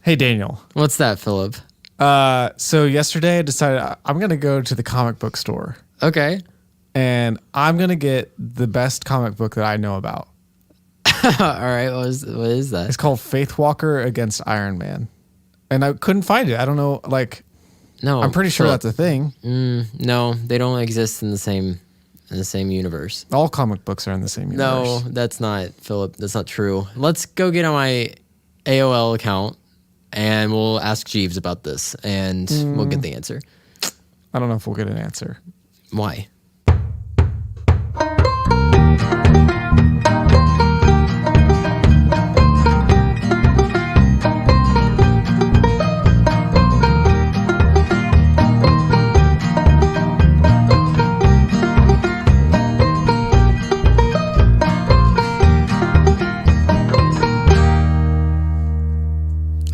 Hey, Daniel. What's that, Philip? So yesterday I decided I'm going to go to the comic book store. Okay. And I'm going to get the best comic book that I know about. All right. What is that? It's called Faith Walker Against Iron Man. And I couldn't find it. I don't know. No. I'm pretty sure Philip, that's a thing. No, they don't exist in the same universe. All comic books are in the same universe. No, that's not, Philip. That's not true. Let's go get on my AOL account and we'll ask Jeeves about this and we'll get the answer. I don't know if we'll get an answer. Why?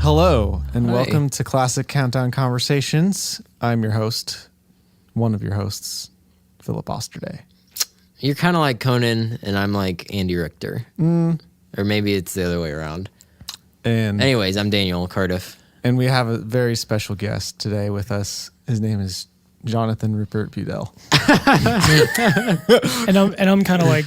Hello, and Hi. welcome to Classic Countdown Conversations. I'm your host, one of your hosts, Philip Osterday. You're kind of like Conan and I'm like Andy Richter. Or maybe it's the other way around. And Anyways, I'm Daniel Cardiff. And we have a very special guest today with us. His name is Jonathan Rupert Budell. and I'm kind of like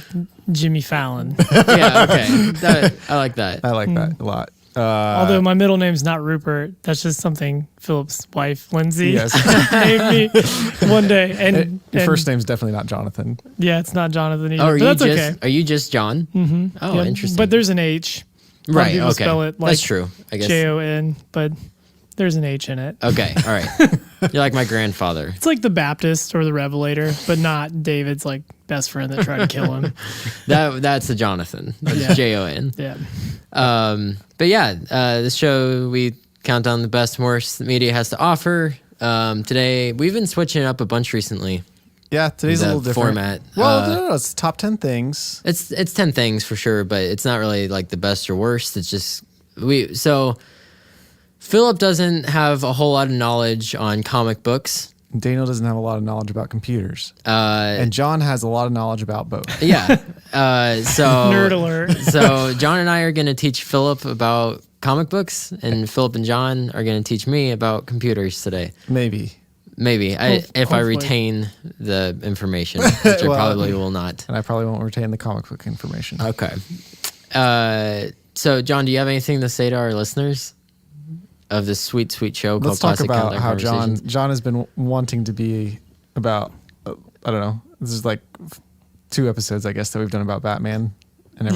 Jimmy Fallon. Yeah, okay. I like that. I like that a lot. Although my middle name's not Rupert. That's just something Philip's wife, Lindsay, Yes. named me one day. And Your first name's definitely not Jonathan. yeah, it's not Jonathan either. Oh, but that's okay. Are you just John? Mm-hmm. Oh, Yeah, interesting. But there's an H. A lot of right, people okay. spell it like That's true, I guess. Jon, but there's an H in it. Okay, all right. You're like my grandfather. It's like the Baptist or the Revelator, but not David's like best friend that tried to kill him. That's the Jonathan. That's Yeah. Jon. Yeah. But yeah, this show, we count down the best and worst that media has to offer. Today, we've been switching it up a bunch recently. Yeah, today's a The little different. format. Well, no, it's top 10 things. It's 10 things for sure, but it's not really like the best or worst. It's just so Philip doesn't have a whole lot of knowledge on comic books. Daniel doesn't have a lot of knowledge about computers. Uh, And John has a lot of knowledge about both. Yeah. So Nerd alert. So John and I are going to teach Philip about comic books, and Philip and John are going to teach me about computers today. Maybe. Maybe if I Hopefully. retain the information, which I Well, probably will not. And I probably won't retain the comic book information. Okay. So John, do you have anything to say to our listeners of this sweet, sweet show Let's called talk Classic about Countdown how Conversations? John has been wanting to be about, I don't know, this is like 2 episodes, I guess, that we've done about Batman. And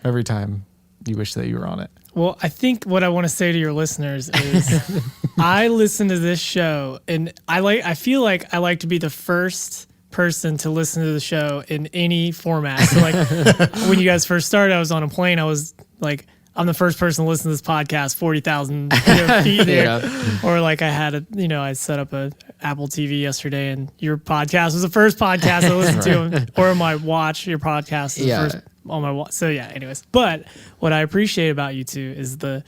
every time you wish that you were on it. Well, I think what I want to say to your listeners is I listen to this show and I feel like I like to be the first person to listen to the show in any format. So like when you guys first started, I was on a plane. I was like, I'm the first person to listen to this podcast 40,000 feet there. Yeah. Or like I had I set up a Apple TV yesterday and your podcast was the first podcast I listened to. Or on my watch, your podcast is the first on my watch. So yeah, anyways. But what I appreciate about you two is the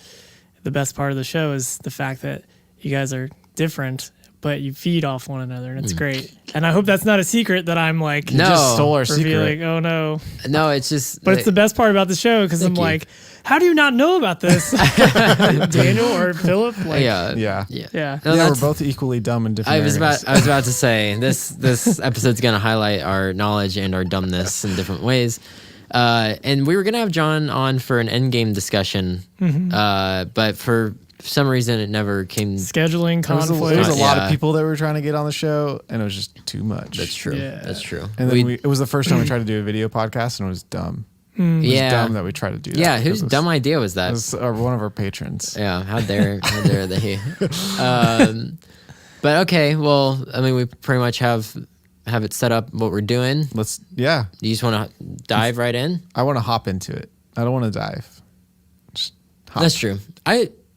best part of the show is the fact that you guys are different, but you feed off one another and it's great. And I hope that's not a secret that I'm like No. Just stole our revealing. secret. Oh no. No, it's just. But it's the best part about the show because I'm Thank you. like, how do you not know about this? Daniel or Philip? Like, Yeah. Yeah. Yeah. Yeah. No, Yeah, we're that's- both equally dumb in different I was areas. about to say this episode's gonna highlight our knowledge and our dumbness in different ways. And we were gonna have John on for an endgame discussion, but for some reason it never came. Scheduling There was conflicts. a lot Yeah. of people that were trying to get on the show, and it was just too much. That's true. Yeah. That's true. And then it was the first time we tried to do a video podcast, and it was dumb. It was yeah. dumb that we tried to do that. Yeah. because Whose it was- dumb idea was that? It was one of our patrons. Yeah. How dare they? But okay. Well, I mean, we pretty much have it set up what we're doing. Yeah. You just want to dive right in? I want to hop into it. I don't want to dive. Just hop. That's true.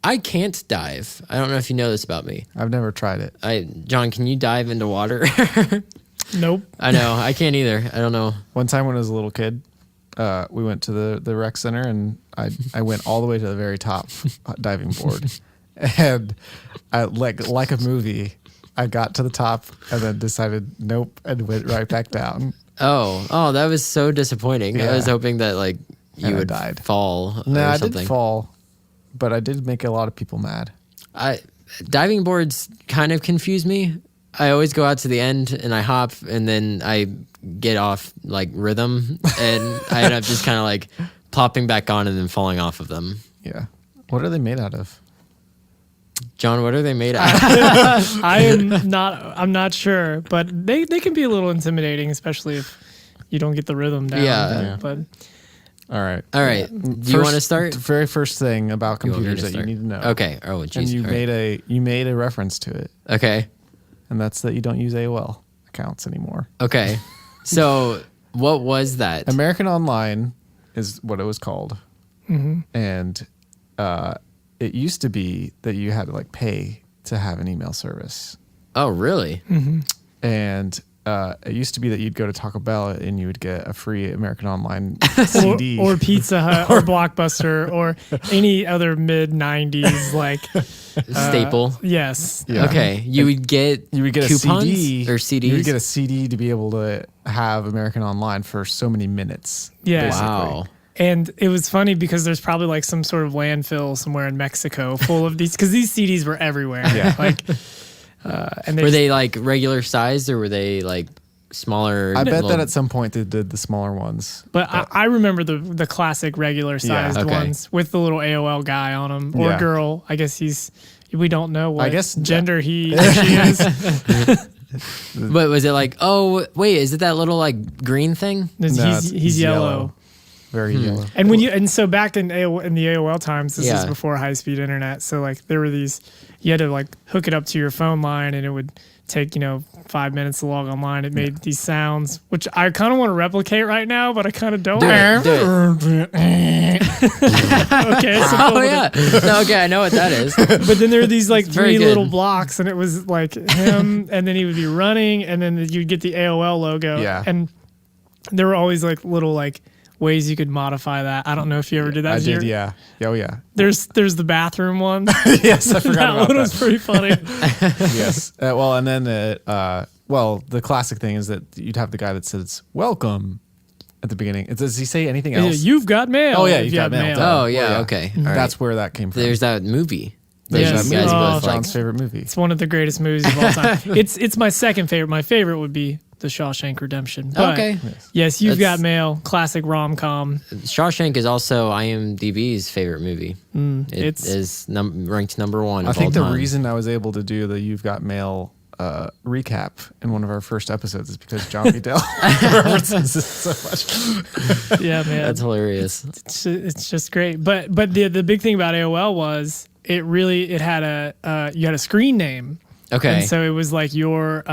I can't dive. I don't know if you know this about me. I've never tried it. John, can you dive into water? Nope. I know. I can't either. I don't know. One time when I was a little kid, we went to the rec center, and I went all the way to the very top diving board, and I like a movie. I got to the top and then decided nope and went right back down. Oh, that was so disappointing. Yeah. I was hoping that like you And I would died. fall No, or I something. didn't fall. but I did make a lot of people mad. Diving boards kind of confuse me. I always go out to the end and I hop and then I get off like rhythm and I end up just kind of like plopping back on and then falling off of them. Yeah. What are they made out of? John, what are they made out of? I'm not sure, but they can be a little intimidating, especially if you don't get the rhythm down. Yeah. But All right. Do you want to start? The very first thing about You want me computers that start? you need to know. Okay. Oh, geez. And you All right. made a reference to it, Okay. and that's that you don't use AOL accounts anymore. Okay. So what was that? American Online is what it was called, and it used to be that you had to like pay to have an email service, Oh, really? and it used to be that you'd go to Taco Bell and you would get a free American Online or, CD. or Pizza Hut or Blockbuster or any other mid 90s like Staple. yes. Yeah. Okay. You would get coupons a CD or CDs? You would get a CD to be able to have American Online for so many minutes. Yeah. basically. Wow. And it was funny because there's probably like some sort of landfill somewhere in Mexico full of these because these CDs were everywhere. Yeah. Like, and Were they like regular sized or were they like smaller? I bet little- that at some point they did the smaller ones. But I remember the classic regular sized okay. ones with the little AOL guy on them or Yeah. girl. I guess we don't know what guess gender he or she is. But was it like, oh wait, is it that little like green thing? He's yellow. Very yellow. And so back in the AOL times, this is Yeah. before high speed internet. So like there were these, you had to like hook it up to your phone line, and it would take 5 minutes to log online. It made these sounds, which I kind of want to replicate right now, but I kind of don't. Do it. Okay. So Oh yeah. No, okay, I know what that is. But then there were these like very three good. little blocks, and it was like him, and then he would be running, and then you'd get the AOL logo. Yeah. And there were always like little like ways you could modify that. I don't know if you ever did that. I as did, your- yeah. Oh, yeah. There's the bathroom one. Yes, I forgot That about one that. was pretty funny. Yes. Well, and then, the classic thing is that you'd have the guy that says, welcome at the beginning. Does he say anything else? You've got mail. Oh, yeah, if you've you got have mail. Oh Well, yeah, yeah. okay. All right. That's where that came from. There's that movie. That Yes. you guys Oh, both like. John's favorite movie. It's one of the greatest movies of all time. It's my second favorite. My favorite would be The Shawshank Redemption. But Okay. yes, You've That's- Got Mail, classic rom-com. Shawshank is also IMDb's favorite movie. It it's- is ranked number one. I of think all the time. reason I was able to do the You've Got Mail recap in one of our first episodes is because John Bedell references it so much. Yeah, man. That's hilarious. It's just great. But the big thing about AOL was it had you had a screen name. Okay. And so it was like your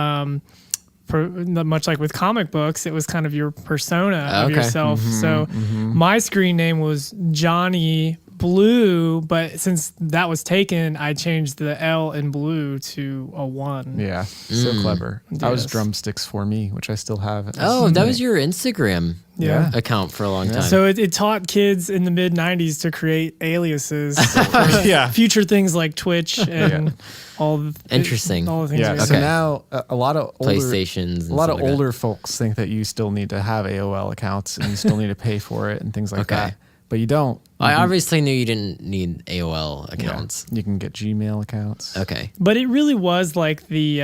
much like with comic books, it was kind of your persona of Okay. yourself. So my screen name was Johnny Blue, but since that was taken, I changed the L in blue to a 1. Yeah, so clever. I was Yes. Drumsticks for Me, which I still have. Oh, that was your Instagram Yeah. account for a long time. So it taught kids in the mid 90s to create aliases for Yeah. future things like Twitch and all the Interesting. all the things. Yeah, we so Okay. now a lot of older, PlayStations. And a lot of stuff like older folks think that you still need to have AOL accounts and you still need to pay for it and things like Okay. that. But you don't. that. I obviously knew you didn't need AOL Yeah. accounts. You can get Gmail accounts. Okay. But it really was like the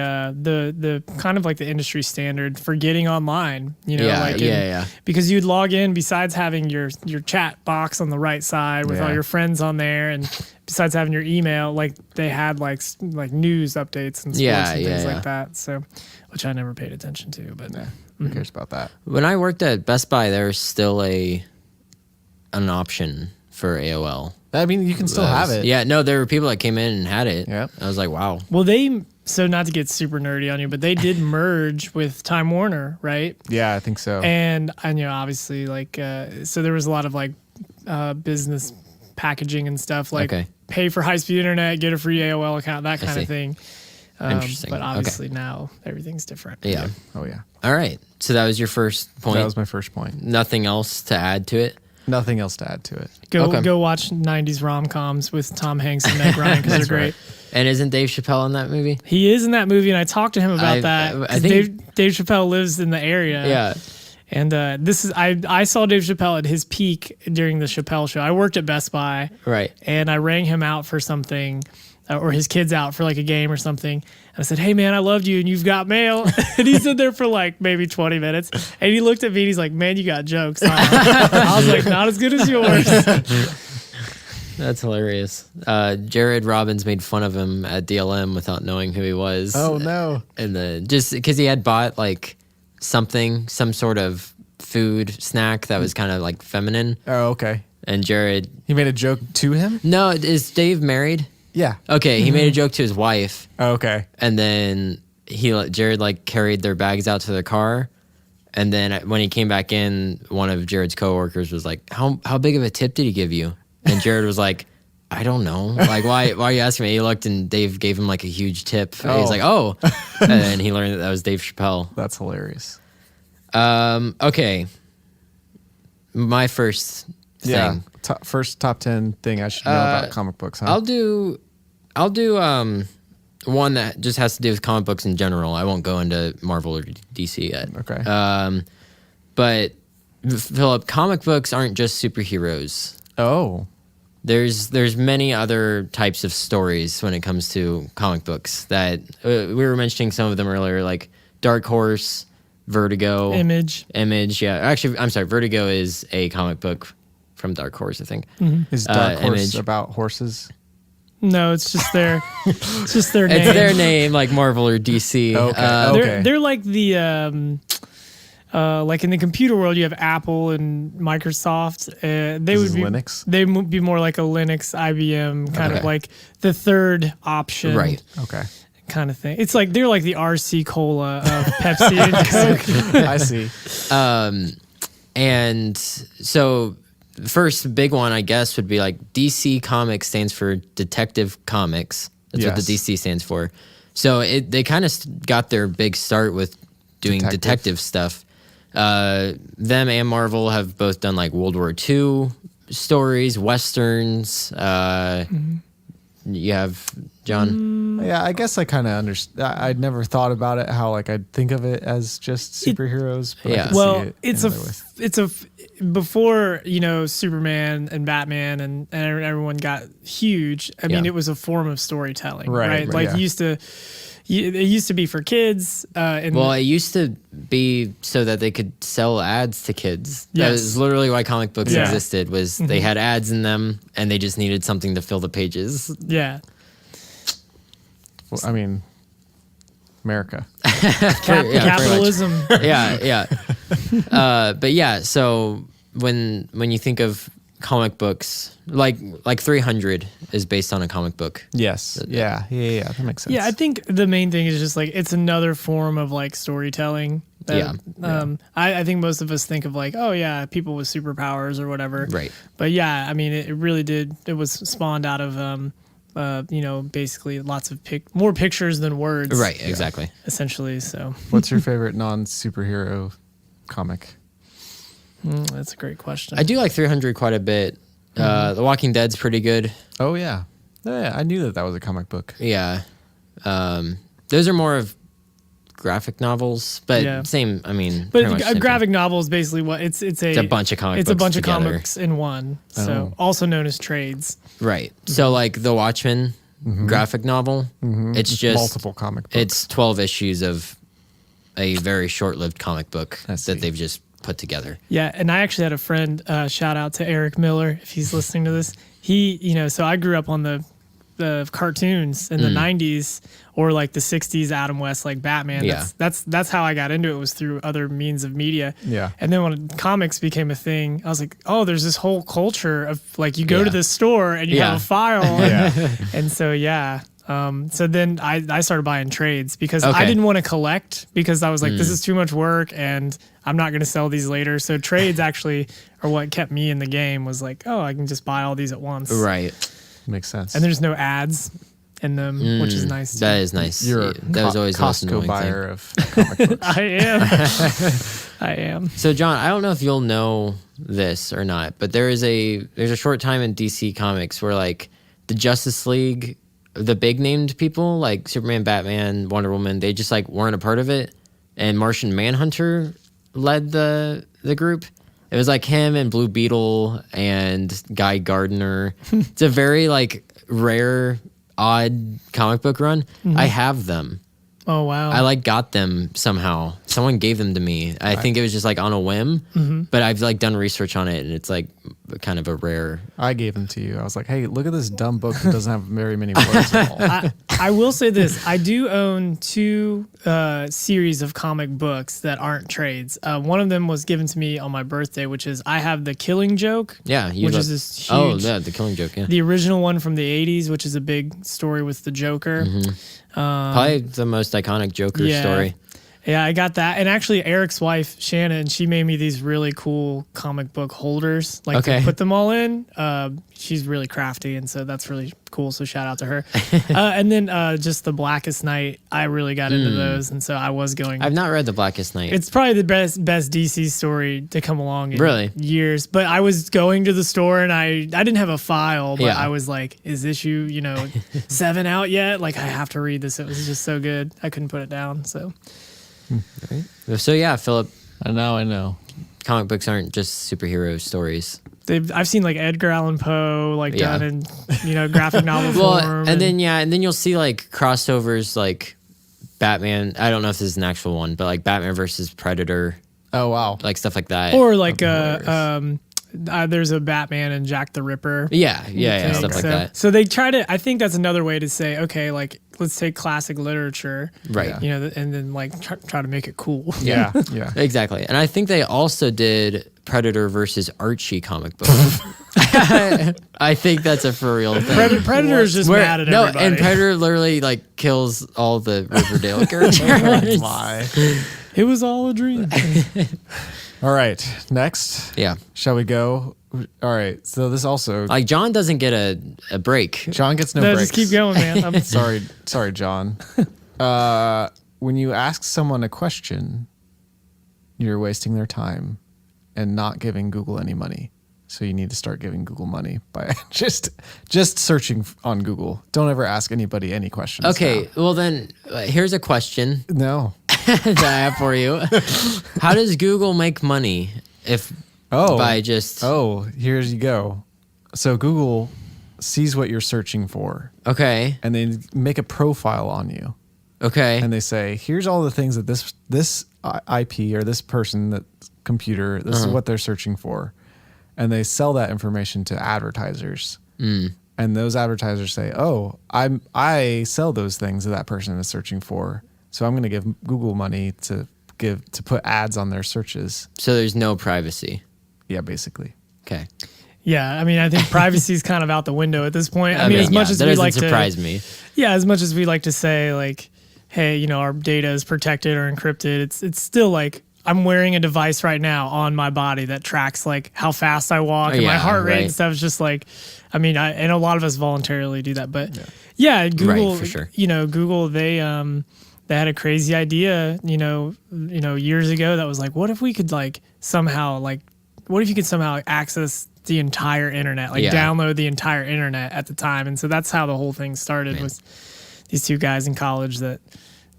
kind of like the industry standard for getting online. Yeah. Because you'd log in besides having your chat box on the right side with Yeah. all your friends on there, and besides having your email, like they had like news updates and sports Yeah, and things yeah. like that. So, which I never paid attention to, but Who cares about that? When I worked at Best Buy, there was still an option for AOL. I mean, you can still have it. Yeah, no, there were people that came in and had it. Yep. I was like, wow. well, so not to get super nerdy on you, but they did merge with Time Warner, right? Yeah, I think so. And obviously like so there was a lot of like business packaging and stuff like Okay. pay for high speed internet, get a free AOL account, that kind see. of thing. Interesting. But Okay. obviously now everything's different. Yeah. Oh, yeah. All right. So that was your first point. That was my first point. Nothing else to add to it. Nothing else to add to it. Okay. Go watch 90s rom-coms with Tom Hanks and Meg Ryan because they're great. And isn't Dave Chappelle in that movie? He is in that movie, and I talked to him about that. I 'cause think- Dave Chappelle lives in the area. Yeah. And this is I saw Dave Chappelle at his peak during the Chappelle show. I worked at Best Buy, Right. and I rang him out for something, or his kids out for like a game or something. And I said, "Hey man, I loved you, and you've got mail." And he stood there for like maybe 20 minutes, and he looked at me and he's like, "Man, you got jokes." I was like, "Not as good as yours." That's hilarious. Jared Robbins made fun of him at DLM without knowing who he was. Oh no! And then just because he had bought like some sort of food snack that was kind of like feminine. Oh, okay. And Jared, He made a joke to him. no, is Dave married? Yeah. Okay, he made a joke to his wife, Oh, okay. and then Jared like carried their bags out to their car, and then when he came back in, one of Jared's coworkers was like, "How big of a tip did he give you?" And Jared was like, "I don't know. Like, why are you asking me?" He looked, and Dave gave him like a huge tip. And he's like, "Oh," and then he learned that was Dave Chappelle. That's hilarious. Okay, my first thing. Yeah. First top 10 thing I should know about comic books, huh? I'll do one that just has to do with comic books in general. I won't go into Marvel or DC yet. Okay. But Philip, comic books aren't just superheroes. Oh. There's many other types of stories when it comes to comic books that we were mentioning some of them earlier, like Dark Horse, Vertigo, Image. Yeah, actually, I'm sorry, Vertigo is a comic book from Dark Horse, I think. Is Dark Horse Image. about horses? No, it's just their name. It's their name, like Marvel or DC. Okay. They're like the like in the computer world, you have Apple and Microsoft. They This would is be Linux? They would be more like a Linux, IBM kind of Okay. like the third option, Right. Okay. Kind of thing. It's like they're like the RC Cola of Pepsi and Coke. I see. And so the first big one, I guess, would be like DC Comics stands for Detective Comics. That's what the Yes. DC stands for. So they kind of got their big start with doing detective stuff. Them and Marvel have both done like World War II stories, Westerns. You have John. Yeah, I guess I kind of understand. I'd never thought about it, how like I'd think of it as just superheroes. But I Yeah. could see Well, it it's another way. before Superman and Batman and everyone got huge. I mean, Yeah. it was a form of storytelling, Right, right? Like yeah. it used to be for kids. And Well, it used to be so that they could sell ads to kids. That Yes. was literally why comic books Yeah. existed. Was they had ads in them, and they just needed something to fill the pages. yeah, Well, I mean, America. pretty much. capitalism. Yeah. But yeah, so when you think of comic books, like 300 is based on a comic book. Yes. Yeah. That makes sense. Yeah, I think the main thing is just like it's another form of like storytelling. That, I think most of us think of like, oh yeah, people with superpowers or whatever. Right. But yeah, I mean, it really did. It was spawned out of basically lots of more pictures than words. Right, exactly. Essentially, so What's your favorite non-superhero comic? that's a great question. I do like 300 quite a bit. The Walking Dead's pretty good. Oh yeah. Yeah, I knew that was a comic book. Yeah. Those are more of graphic novels, but Yeah. same, I mean, But pretty much a same graphic novel is basically what it's a bunch of comic It's a books bunch together. of comics in one. So also known as trades. thing. Right. So like the Watchmen graphic novel, it's just Multiple comic books. It's 12 issues of a very short-lived comic book I see. that they've just put together. Yeah, and I actually had a friend, shout out to Eric Miller if he's listening to this. He, so I grew up on the cartoons in the 90s or like the 60s Adam West, like Batman. Yeah. That's how I got into it, was through other means of media. Yeah. And then when comics became a thing, I was like, oh, there's this whole culture of like you go Yeah. to the store and you Yeah. have a file. Yeah. And so, yeah. So then I started buying trades because I Okay. didn't want to collect, because I was like, this is too much work and I'm not going to sell these later. So trades actually are what kept me in the game, was like, oh, I can just buy all these at once. Right. Makes sense. And there's no ads in them, which is nice too. That is nice. You're a That was always the most Costco annoying buyer thing. of comic books. I am. I am. So John, I don't know if you'll know this or not, but there's a short time in DC Comics where like the Justice League, the big named people like Superman, Batman, Wonder Woman, they just like weren't a part of it. And Martian Manhunter led the group. It was like him and Blue Beetle and Guy Gardner. It's a very like rare, odd comic book run. I have them. Oh wow! I like got them somehow. Someone gave them to me. I think it was just like on a whim, but I've like done research on it, and it's like kind of a rare. I gave them to you. I was like, hey, look at this dumb book that doesn't have very many words at all. I will say this: I do own 2 series of comic books that aren't trades. One of them was given to me on my birthday, which is I have The Killing Joke. Yeah, which is this huge. Oh, yeah, The Killing Joke. Yeah, the original one from the '80s, which is a big story with the Joker. probably the most iconic Joker story. Yeah, I got that. And actually, Eric's wife, Shannon, she made me these really cool comic book holders, like to put them all in. She's really crafty, and so that's really cool. So shout out to her. And then just The Blackest Night, I really got into those, and so I was going. I've not read The Blackest Night. It's probably the best DC story to come along in years. But I was going to the store, and I didn't have a file, but I was like, is issue 7 out yet? Like, I have to read this. It was just so good. I couldn't put it down, so... Right. So yeah, Philip. I know. Comic books aren't just superhero stories. I've seen like Edgar Allan Poe done in graphic novel form. And then you'll see like crossovers like Batman. I don't know if this is an actual one, but like Batman versus Predator. Oh wow, like stuff like that. Or like there's a Batman and Jack the Ripper. Yeah, stuff like that. So they try to. I think that's another way to say, okay, like let's take classic literature, right? And then like try to make it cool. Yeah, exactly. And I think they also did Predator versus Archie comic book. I think that's a for real thing. Predator is just mad at everybody. And Predator literally like kills all the Riverdale characters. Why? It was all a dream. All right, next. Yeah. Shall we go? All right, so this also... Like, John doesn't get a break. John gets no breaks. Just keep going, man. I'm sorry, John. When you ask someone a question, you're wasting their time and not giving Google any money. So you need to start giving Google money by just searching on Google. Don't ever ask anybody any questions. Okay, well then, here's a question. No. That I have for you. How does Google make money by just... Oh, here you go. So Google sees what you're searching for. Okay. And they make a profile on you. Okay. And they say, here's all the things that this IP or this person, that computer, this is what they're searching for. And they sell that information to advertisers. And those advertisers say, oh, I sell those things that person is searching for. So I'm going to give Google money to put ads on their searches. So there's no privacy. Yeah, basically. Okay. Yeah, I mean, I think privacy is kind of out the window at this point. I mean, as much as we like to surprise me. Yeah, as much as we like to say like, hey, our data is protected or encrypted, it's still like I'm wearing a device right now on my body that tracks like how fast I walk and my heart rate and stuff. It's just like, I mean, and a lot of us voluntarily do that, but yeah Google, for sure. Google, they had a crazy idea, years ago that was like, what if we could what if you could somehow access the entire internet, download the entire internet at the time? And so that's how the whole thing started with these 2 guys in college that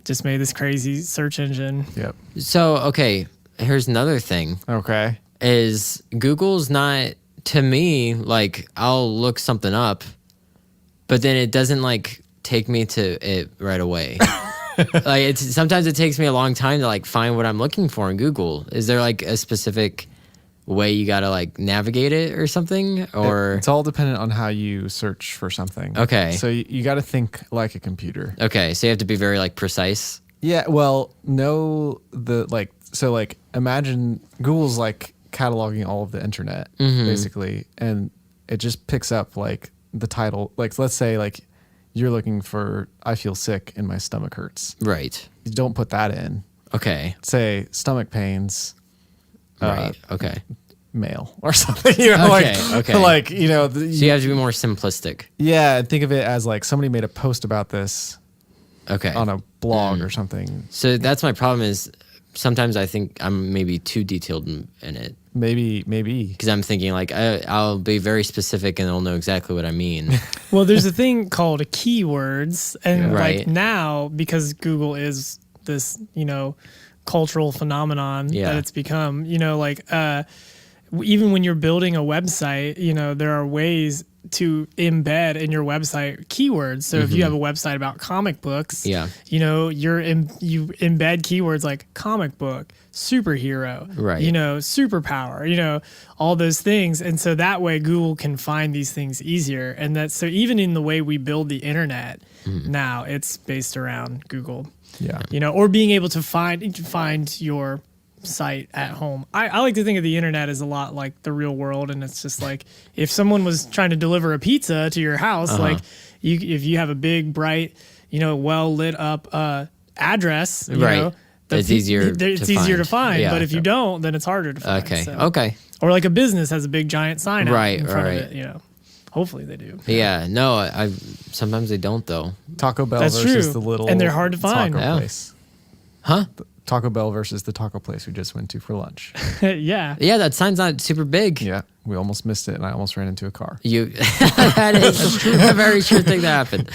just made this crazy search engine. Yep. So, okay, here's another thing. Okay. Is Google's not, to me, like, I'll look something up, but then it doesn't, like, take me to it right away. Like, sometimes it takes me a long time to, like, find what I'm looking for in Google. Is there, like, a specific way you got to, like, navigate it or something? Or it's all dependent on how you search for something. Okay. So you got to think like a computer. Okay, so you have to be very, like, precise. Yeah, well, imagine Google's, like, cataloging all of the internet, basically, and it just picks up, like, the title. Like, let's say, like, you're looking for, I feel sick and my stomach hurts. Right. You don't put that in. Okay. Say stomach pains. Right. Okay. Male or something. Okay. Like, so you have to be more simplistic. Yeah. Think of it as like somebody made a post about this. Okay. On a blog or something. So that's my problem is sometimes I think I'm maybe too detailed in it. Maybe. Because I'm thinking like I'll be very specific and they'll know exactly what I mean. Well, there's a thing called keywords. And like now, because Google is this, cultural phenomenon Yeah. that it's become. You know, like even when you're building a website, you know, there are ways to embed in your website keywords. So if you have a website about comic books, Yeah. you know, you embed keywords like comic book, superhero, Right. you know, superpower, you know, all those things. And so that way Google can find these things easier. And that's so even in the way we build the internet now, it's based around Google. Yeah. You know, or being able to find your site at home. I like to think of the internet as a lot like the real world, and it's just like if someone was trying to deliver a pizza to your house, like if you have a big, bright, you know, well lit up address, you Right. know, It's easier to find. Yeah. But if you don't, then it's harder to find. Okay. So. Okay. Or like a business has a big giant sign out Right, in front right. of it, you know. Hopefully they do. Yeah. No, I sometimes they don't though. Taco Bell That's versus true. the little And they're hard to find. taco Yeah. place. Huh? Taco Bell versus the taco place we just went to for lunch. Yeah. Yeah, that sign's not super big. Yeah, we almost missed it, and I almost ran into a car. You that is a very true thing that happened.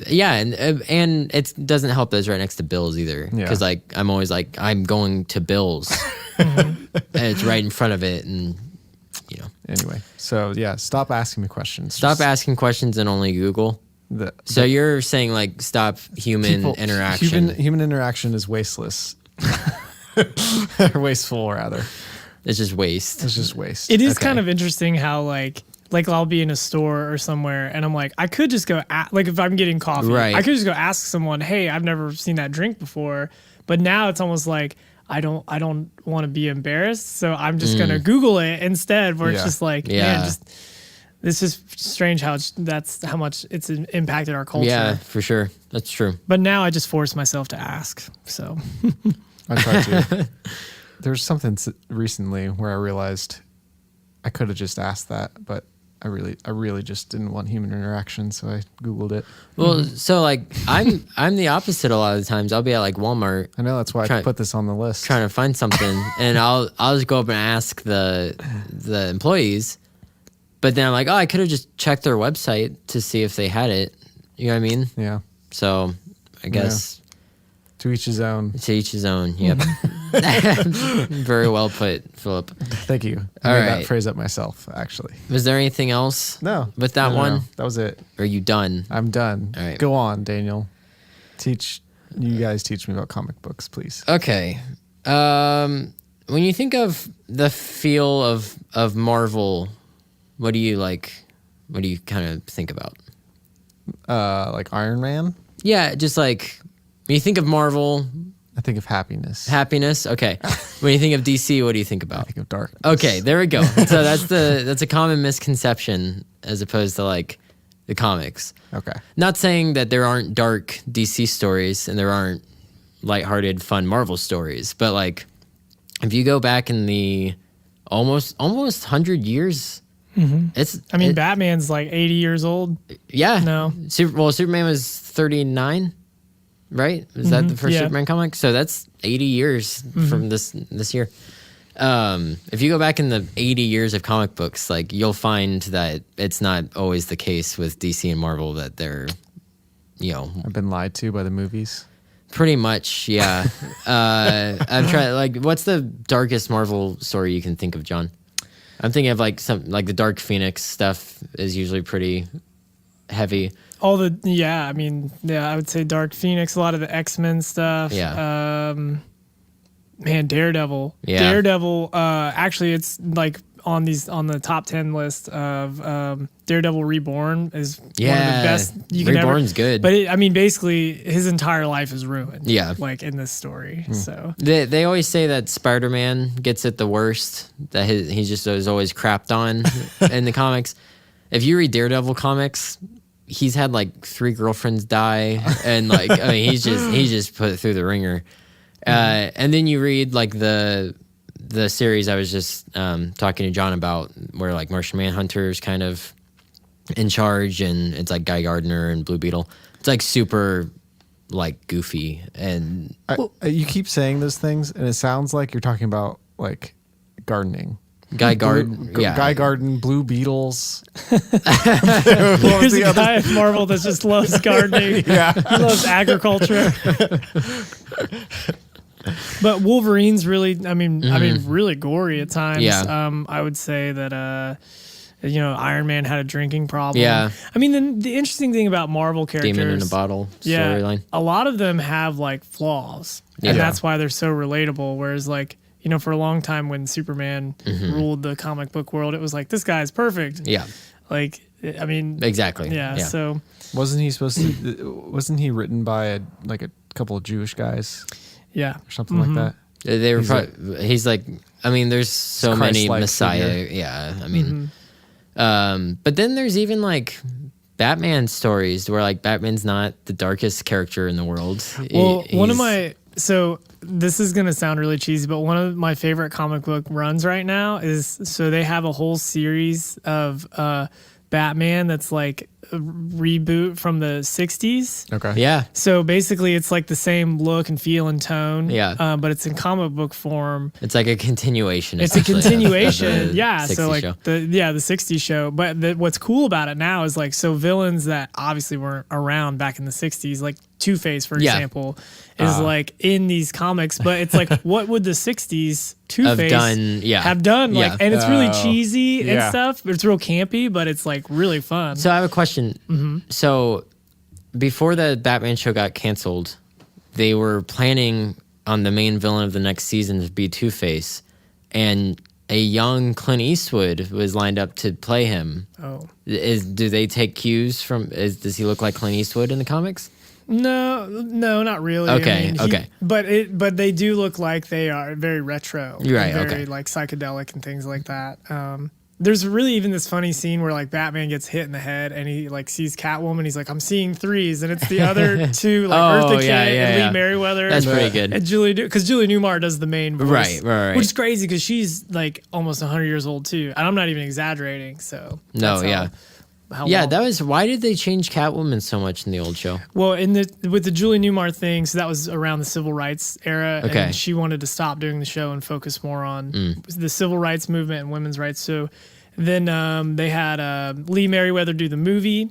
Yeah, and it doesn't help that it's right next to Bill's either. Yeah. Because like I'm always like I'm going to Bill's, and it's right in front of it, and you know. Anyway, so yeah, stop asking me questions. Stop Just asking questions and only Google. So the you're saying like stop human people- interaction. Human interaction is wasteless. Wasteful, rather. It's just waste. It's just waste. It is Okay. kind of interesting how like I'll be in a store or somewhere and I'm like, I could just go like if I'm getting coffee, Right. I could just go ask someone, hey, I've never seen that drink before. But now it's almost like I don't want to be embarrassed, so I'm just gonna Google it instead. Where it's Yeah. just like, Yeah. man, it's just strange how that's how much it's impacted our culture. Yeah, for sure. That's true. But now I just force myself to ask. So I tried to. There's something recently where I realized I could have just asked that, but I really just didn't want human interaction, so I Googled it. Well, so like I'm the opposite a lot of the times. I'll be at like Walmart I know that's why I put this on the list. trying to find something, and I'll just go up and ask the employees. But then I'm like, oh, I could have just checked their website to see if they had it. You know what I mean? Yeah. So I guess To each his own. to each his own. Yep. Very well put, Philip. Thank you. I All made right. that phrase up myself, actually. Was there anything else? No. With that No, one? no. That was it. Or are you done? I'm done. All right. Go on, Daniel. You guys teach me about comic books, please. Okay. When you think of the feel of Marvel, what do you like? What do you kind of think about? Like Iron Man, Yeah, just like when you think of Marvel, I think of happiness. happiness. Okay. When you think of DC, what do you think I about? think of darkness. Okay, there we go. So that's a common misconception as opposed to like the comics. Okay. Not saying that there aren't dark DC stories and there aren't lighthearted, fun Marvel stories, but like if you go back in the almost 100 years, it's I mean, Batman's like 80 years old. yeah. No. Superman was 39, right? Was that the first yeah. Superman comic? So that's 80 years from this year. If you go back in the 80 years of comic books, like you'll find that it's not always the case with DC and Marvel that they're, you know, I've been lied to by the movies. pretty much, yeah. I'm trying. Like, what's the darkest Marvel story you can think of, John? I'm thinking of like the Dark Phoenix stuff is usually pretty heavy. I would say Dark Phoenix, a lot of the X-Men stuff. Yeah. Man, Daredevil. Yeah. Daredevil, actually it's like on the top 10 list of Daredevil Reborn is one of the best you can Reborn's ever. good. But basically his entire life is ruined. Yeah. Like in this story. So They always say that Spider-Man gets it the worst, that he just is always crapped on in the comics. If you read Daredevil comics, he's had like 3 girlfriends die, and like I mean he's just put it through the ringer. And then you read like the series I was just talking to John about, where like Martian Manhunter's kind of in charge, and it's like Guy Gardner and Blue Beetle. It's like super like goofy, and You keep saying those things, and it sounds like you're talking about like gardening. Guy Garden. Yeah. Guy Garden, Blue Beetles. There's a guy at Marvel that just loves gardening. Yeah. He loves agriculture. But Wolverine's really, I mean, really gory at times. Yeah. I would say that, Iron Man had a drinking problem. Yeah. I mean, the interesting thing about Marvel characters, Demon in a bottle storyline. a lot of them have like flaws, Yeah. and that's why they're so relatable. Whereas, like, for a long time when Superman ruled the comic book world, it was like, this guy's perfect. Yeah. Like, I mean, Exactly. yeah. So Wasn't he written by a couple of Jewish guys yeah, or something like that? They were. He's like. I mean, there's so many Christ-like Messiah. figure. Yeah. I mean, but then there's even like Batman stories where like Batman's not the darkest character in the world. Well, so this is going to sound really cheesy, but one of my favorite comic book runs right now is, so they have a whole series of Batman that's like a reboot from the 60s. Okay. Yeah. So basically it's like the same look and feel and tone. Yeah. But it's in comic book form. It's like a continuation. It's a essentially, continuation. of the Yeah. 60s So like show. the 60s show. But what's cool about it now is like, so villains that obviously weren't around back in the 60s, like Two-Face, for Yeah. example, is like in these comics, but it's like, what would the 60s Two-Face have done? Yeah. Like, and it's really cheesy and yeah. stuff. It's real campy, but it's like really fun. So I have a question. So before the Batman show got canceled, they were planning on the main villain of the next season to be Two-Face, and a young Clint Eastwood was lined up to play him. Oh. Do they take cues from? Does he look like Clint Eastwood in the comics? No, not really. Okay, I mean, okay. But they do look like they are very retro. You're right, and very okay. like psychedelic and things like that. There's really even this funny scene where like Batman gets hit in the head and he like sees Catwoman. He's like, I'm seeing threes, and it's the other two, like Eartha Kitt and Lee Merriweather. That's pretty good. And because Julie Newmar does the main voice, right. which is crazy because she's like almost 100 years old too, and I'm not even exaggerating. So No, that's how Yeah, long- that was. Why did they change Catwoman so much in the old show? Well, with the Julie Newmar thing, so that was around the civil rights era, Okay. and she wanted to stop doing the show and focus more on the civil rights movement and women's rights. So then they had Lee Merriweather do the movie,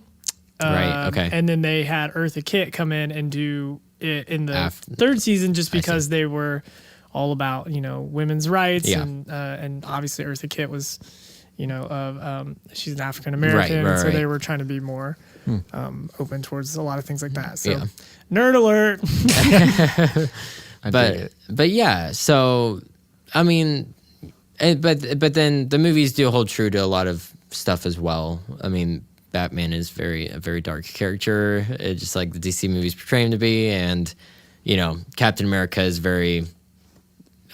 Right, okay. and then they had Eartha Kitt come in and do it in the After- third season, just because they were all about women's rights, Yeah. and obviously Eartha Kitt was. She's an African American, Right, and so right. they were trying to be more open towards a lot of things like that. So, Yeah. nerd alert. I dig it. But yeah, so I mean, but then the movies do hold true to a lot of stuff as well. I mean, Batman is a very dark character, just like the DC movies portray him to be, and Captain America is very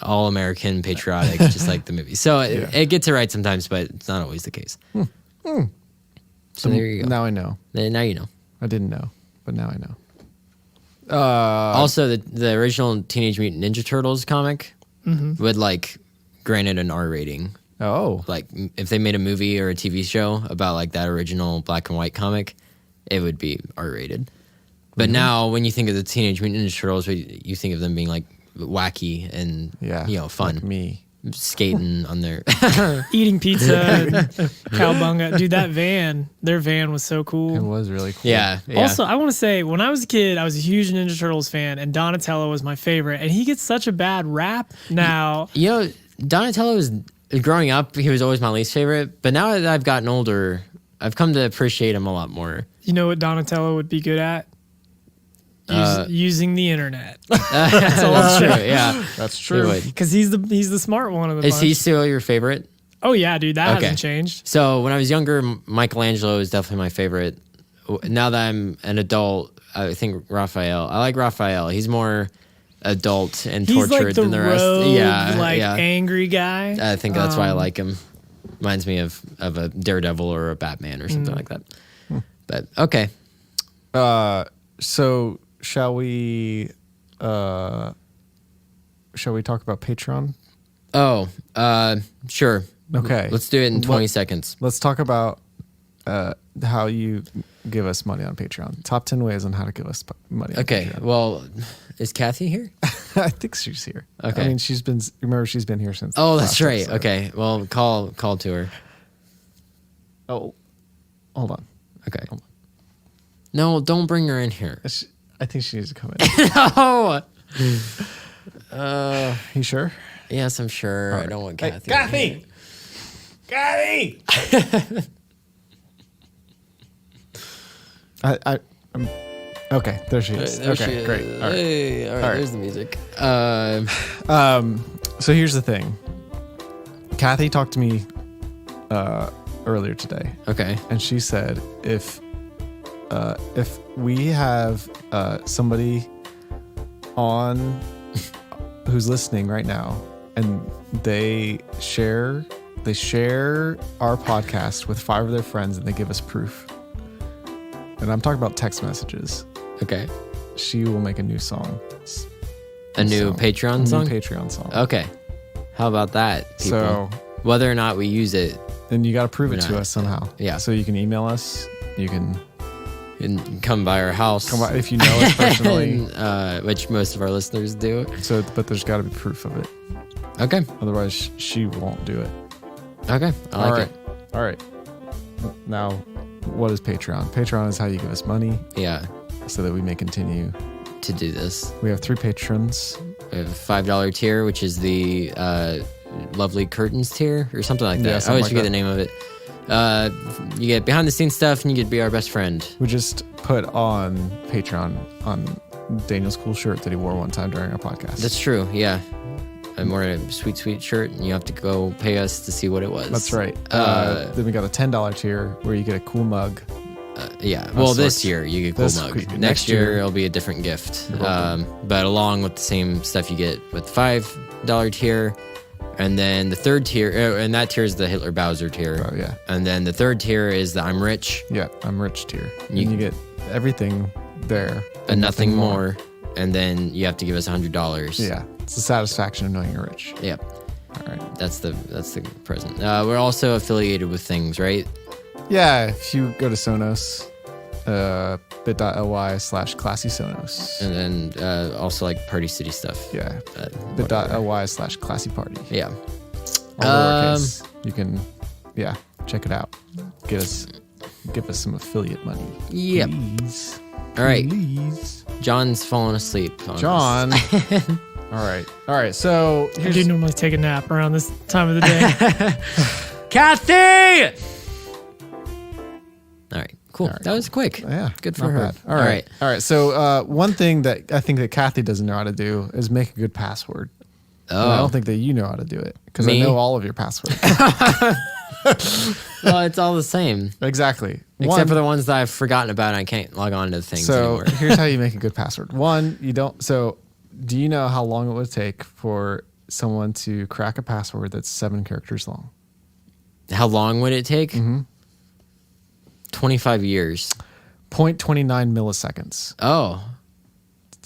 all American, patriotic, just like the movie. So it gets it right sometimes, but it's not always the case. So there you go. Now I know. Now you know. I didn't know, but now I know. Also, the original Teenage Mutant Ninja Turtles comic would like granted an R rating. Oh. Like if they made a movie or a TV show about like that original black and white comic, it would be R rated. But now when you think of the Teenage Mutant Ninja Turtles, you think of them being like wacky and fun. Like me. Skating on their Eating pizza, and cowabunga. Dude, their van was so cool. It was really cool. yeah. Also, I want to say, when I was a kid, I was a huge Ninja Turtles fan, and Donatello was my favorite. And he gets such a bad rap now. Donatello was growing up. He was always my least favorite. But now that I've gotten older, I've come to appreciate him a lot more. You know what Donatello would be good at? Using the internet. That's true. Yeah, That's He true. would. Because he's the smart one of the Is bunch. he still your favorite? Oh yeah, dude, that Okay. hasn't changed. So when I was younger, Michelangelo is definitely my favorite. Now that I'm an adult, I think Raphael. I like Raphael. He's more adult and He's tortured like the than the rest. rogue, angry guy. I think that's why I like him. Reminds me of a Daredevil or a Batman or something like that. But okay, So shall we talk about Patreon? Oh, sure. Okay. Let's do it in 20 seconds. Let's talk about how you give us money on Patreon. Top 10 ways on how to give us money on Okay. Patreon. Well, is Kathy here? I think she's here. Okay. I mean, she's been here since. Oh, that's last right. episode. Okay. Well, call to her. Oh, hold on. Okay. No, don't bring her in here. I think she needs to come in. No. You sure? Yes, I'm sure. All I don't want Hey, Kathy. Kathy! I'm okay. There she is. There okay, she is. great. All right. Hey, all right, All right. there's the music. So here's the thing. Kathy talked to me earlier today, Okay. and she said if we have somebody on who's listening right now, and they share our podcast with 5 of their friends, and they give us proof, and I'm talking about text messages, Okay. she will make a new song. A new song. Patreon A song? new Patreon song. Okay. How about that, people? So Whether or not we use it, then you got to prove We're it to not- us somehow. yeah. So you can email us. You can and come by our house. come by if you know us personally. Which most of our listeners do. So, but there's got to be proof of it. Okay. Otherwise, she won't do it. Okay. I All like right. All right. Now, what is Patreon? Patreon is how you give us money it. Yeah. so that we may continue. To do this. We have 3 patrons. We have a $5 tier, which is the lovely curtains tier or something like that. Yeah, I something always like forget that. the name of it. You get behind the scenes stuff and you get to be our best friend. We just put on Patreon on Daniel's cool shirt that he wore one time during our podcast. That's true. Yeah. I'm wearing a sweet, sweet shirt and you have to go pay us to see what it was. That's right. Then we got a $10 tier where you get a cool mug. Yeah. Well, this sorts. year you get This- cool mug. next Next year year- it'll be a different gift. You're welcome. But along with the same stuff you get with the $5 tier, and then the third tier, and that tier is the Hitler Bowser tier. Oh, yeah. And then the third tier is the I'm rich, Yeah, I'm rich tier. You- And you get everything there. but nothing more. And then you have to give us $100. Yeah. It's the satisfaction of knowing you're rich. Yep. All right. That's the present. We're also affiliated with things, right? Yeah, if you go to Sonos, bit.ly/classysonos. And then also like Party City stuff. Yeah, Whatever. bit.ly/classyparty. Yeah. All lowercase. You can, check it out. Give us some affiliate money. Yep. Please. All right. Please. John's falling asleep. On us. John. All right. So I do normally take a nap around this time of the day. Kathy. All right. Cool. All right, That was quick. yeah, Good for not her. bad. All right. So one thing that I think that Kathy doesn't know how to do is make a good password. And I Oh. don't think that you know how to do it because I Me? know all of your passwords. Well, it's all the same. Exactly. Except for the ones that I've forgotten about and I can't log on to the things So anymore. here's how you make a good password. One, you don't. So do you know how long it would take for someone to crack a password that's 7 characters long? How long would it take? Mm-hmm. 25 years. 0.29 milliseconds. Oh,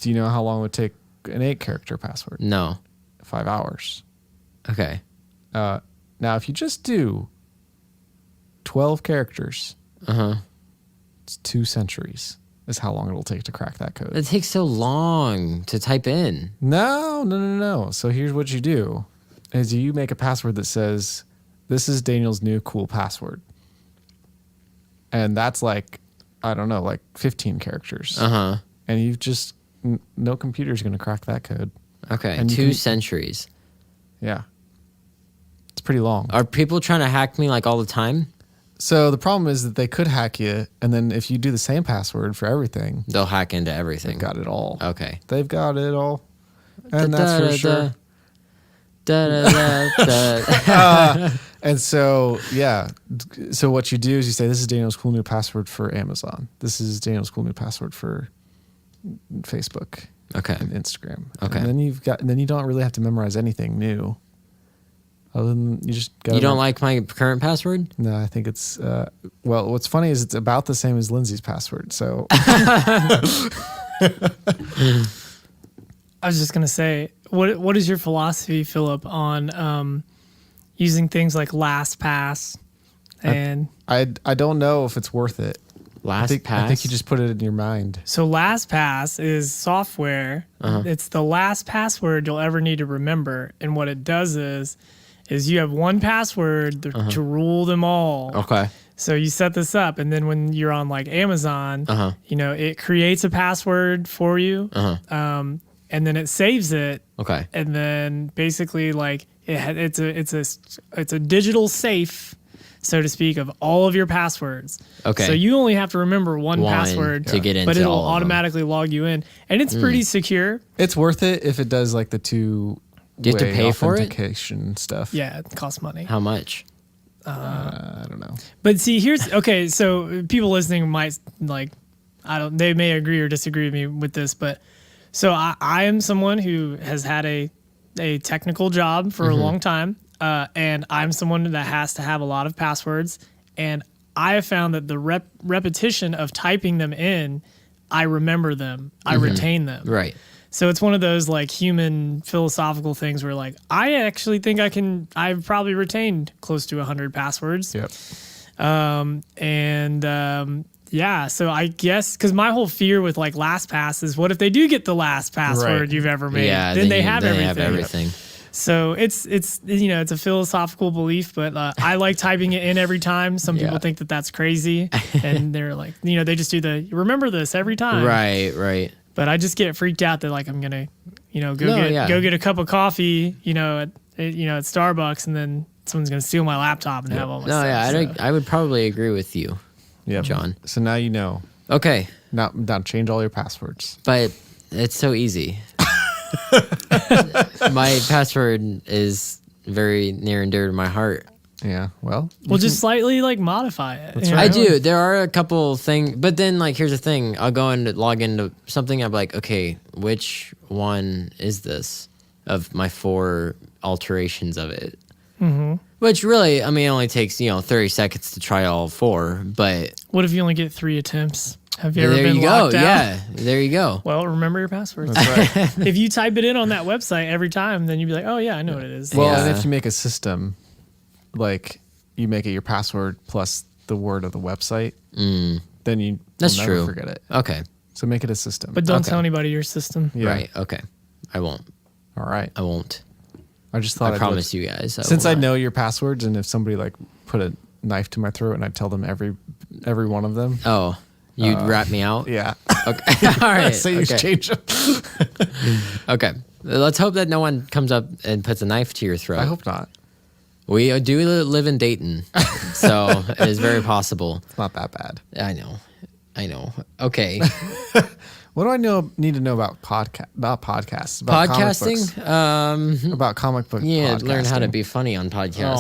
Do you know how long it would take an 8-character password? no. 5 hours. Okay. Now, if you just do 12 characters, Uh-huh. it's 2 centuries is how long it'll take to crack that code. It takes so long to type in. No. So here's what you do is you make a password that says, this is Daniel's new cool password. And that's like, I don't know, like 15 characters. Uh-huh. And you've just, no computer's going to crack that code. Okay. And you 2 can- centuries. Yeah. It's pretty long. Are people trying to hack me like all the time? So the problem is that they could hack you. And then if you do the same password for everything, They'll hack into everything. they've got it all. Okay. They've got it all. And that's for sure. And so, yeah. So what you do is you say, this is Daniel's cool new password for Amazon. This is Daniel's cool new password for Facebook Okay. and Instagram. Okay. And then you don't really have to memorize anything new. Other than you just got. You don't like my current password? No, I think it's well. What's funny is it's about the same as Lindsay's password. So I was just gonna say, what is your philosophy, Philip, on using things like LastPass And I don't know if it's worth it. I think you just put it in your mind. So LastPass is software. It's the last password you'll ever need to remember. And what it does is you have one password to rule them all. Okay. So you set this up, and then when you're on like Amazon, it creates a password for you, and then it saves it. Okay. And then basically like it's a digital safe, so to speak, of all of your passwords. Okay. So you only have to remember one password to get into, but it'll all of automatically log you in, and it's pretty secure. It's worth it if it does like the two. Do you have to pay for it? Authentication stuff. Yeah, it costs money. How much? I don't know. But see, so people listening might like, they may agree or disagree with me with this, but so I am someone who has had a technical job for a long time, and I'm someone that has to have a lot of passwords, and I have found that the repetition of typing them in, I remember them, I retain them. Right. So it's one of those like human philosophical things where like, I actually think I've probably retained close to 100 passwords. Yep. Yeah, so I guess because my whole fear with like LastPass is what if they do get the last password you've ever made? Yeah, then they have everything. Have everything. So it's it's a philosophical belief, but I like typing it in every time. Some people think that that's crazy, and they're like, they just do remember this every time. Right. But I just get freaked out that like I'm gonna, go get a cup of coffee, at Starbucks, and then someone's gonna steal my laptop and have all my stuff. I would probably agree with you, John. So now you know. Okay. Now change all your passwords. But it's so easy. My password is very near and dear to my heart. Yeah, well, just slightly like modify it. That's right. I do. There are a couple things, but then like here's the thing: I'll go and log into something. I'm like, okay, which one is this of my 4 alterations of it? Mm-hmm. Which really, I mean, it only takes 30 seconds to try all 4. But what if you only get 3 attempts? Have you ever there been you go. locked out? Yeah, there you go. Well, remember your passwords. That's right. If you type it in on that website every time, then you'd be like, oh yeah, I know what it is. Well, Yeah. and if you make a system, like you make it your password plus the word of the website, then you That's will never true. forget it. Okay. So make it a system. But don't Okay. tell anybody your system. Yeah. Right. Okay. I won't. All right. I won't. I just thought I promise you guys. Since will I not. know your passwords, and if somebody like put a knife to my throat and I tell them every one of them, Oh, you'd rat me out? yeah. Okay. All right. So you okay. change them. Okay. Let's hope that no one comes up and puts a knife to your throat. I hope not. We do live in Dayton, so it is very possible. It's not that bad. I know. Okay. What do I need to know about not podcasts? About Podcasting? Comic books, about comic book Yeah, learn how to podcasting. be funny on podcasts.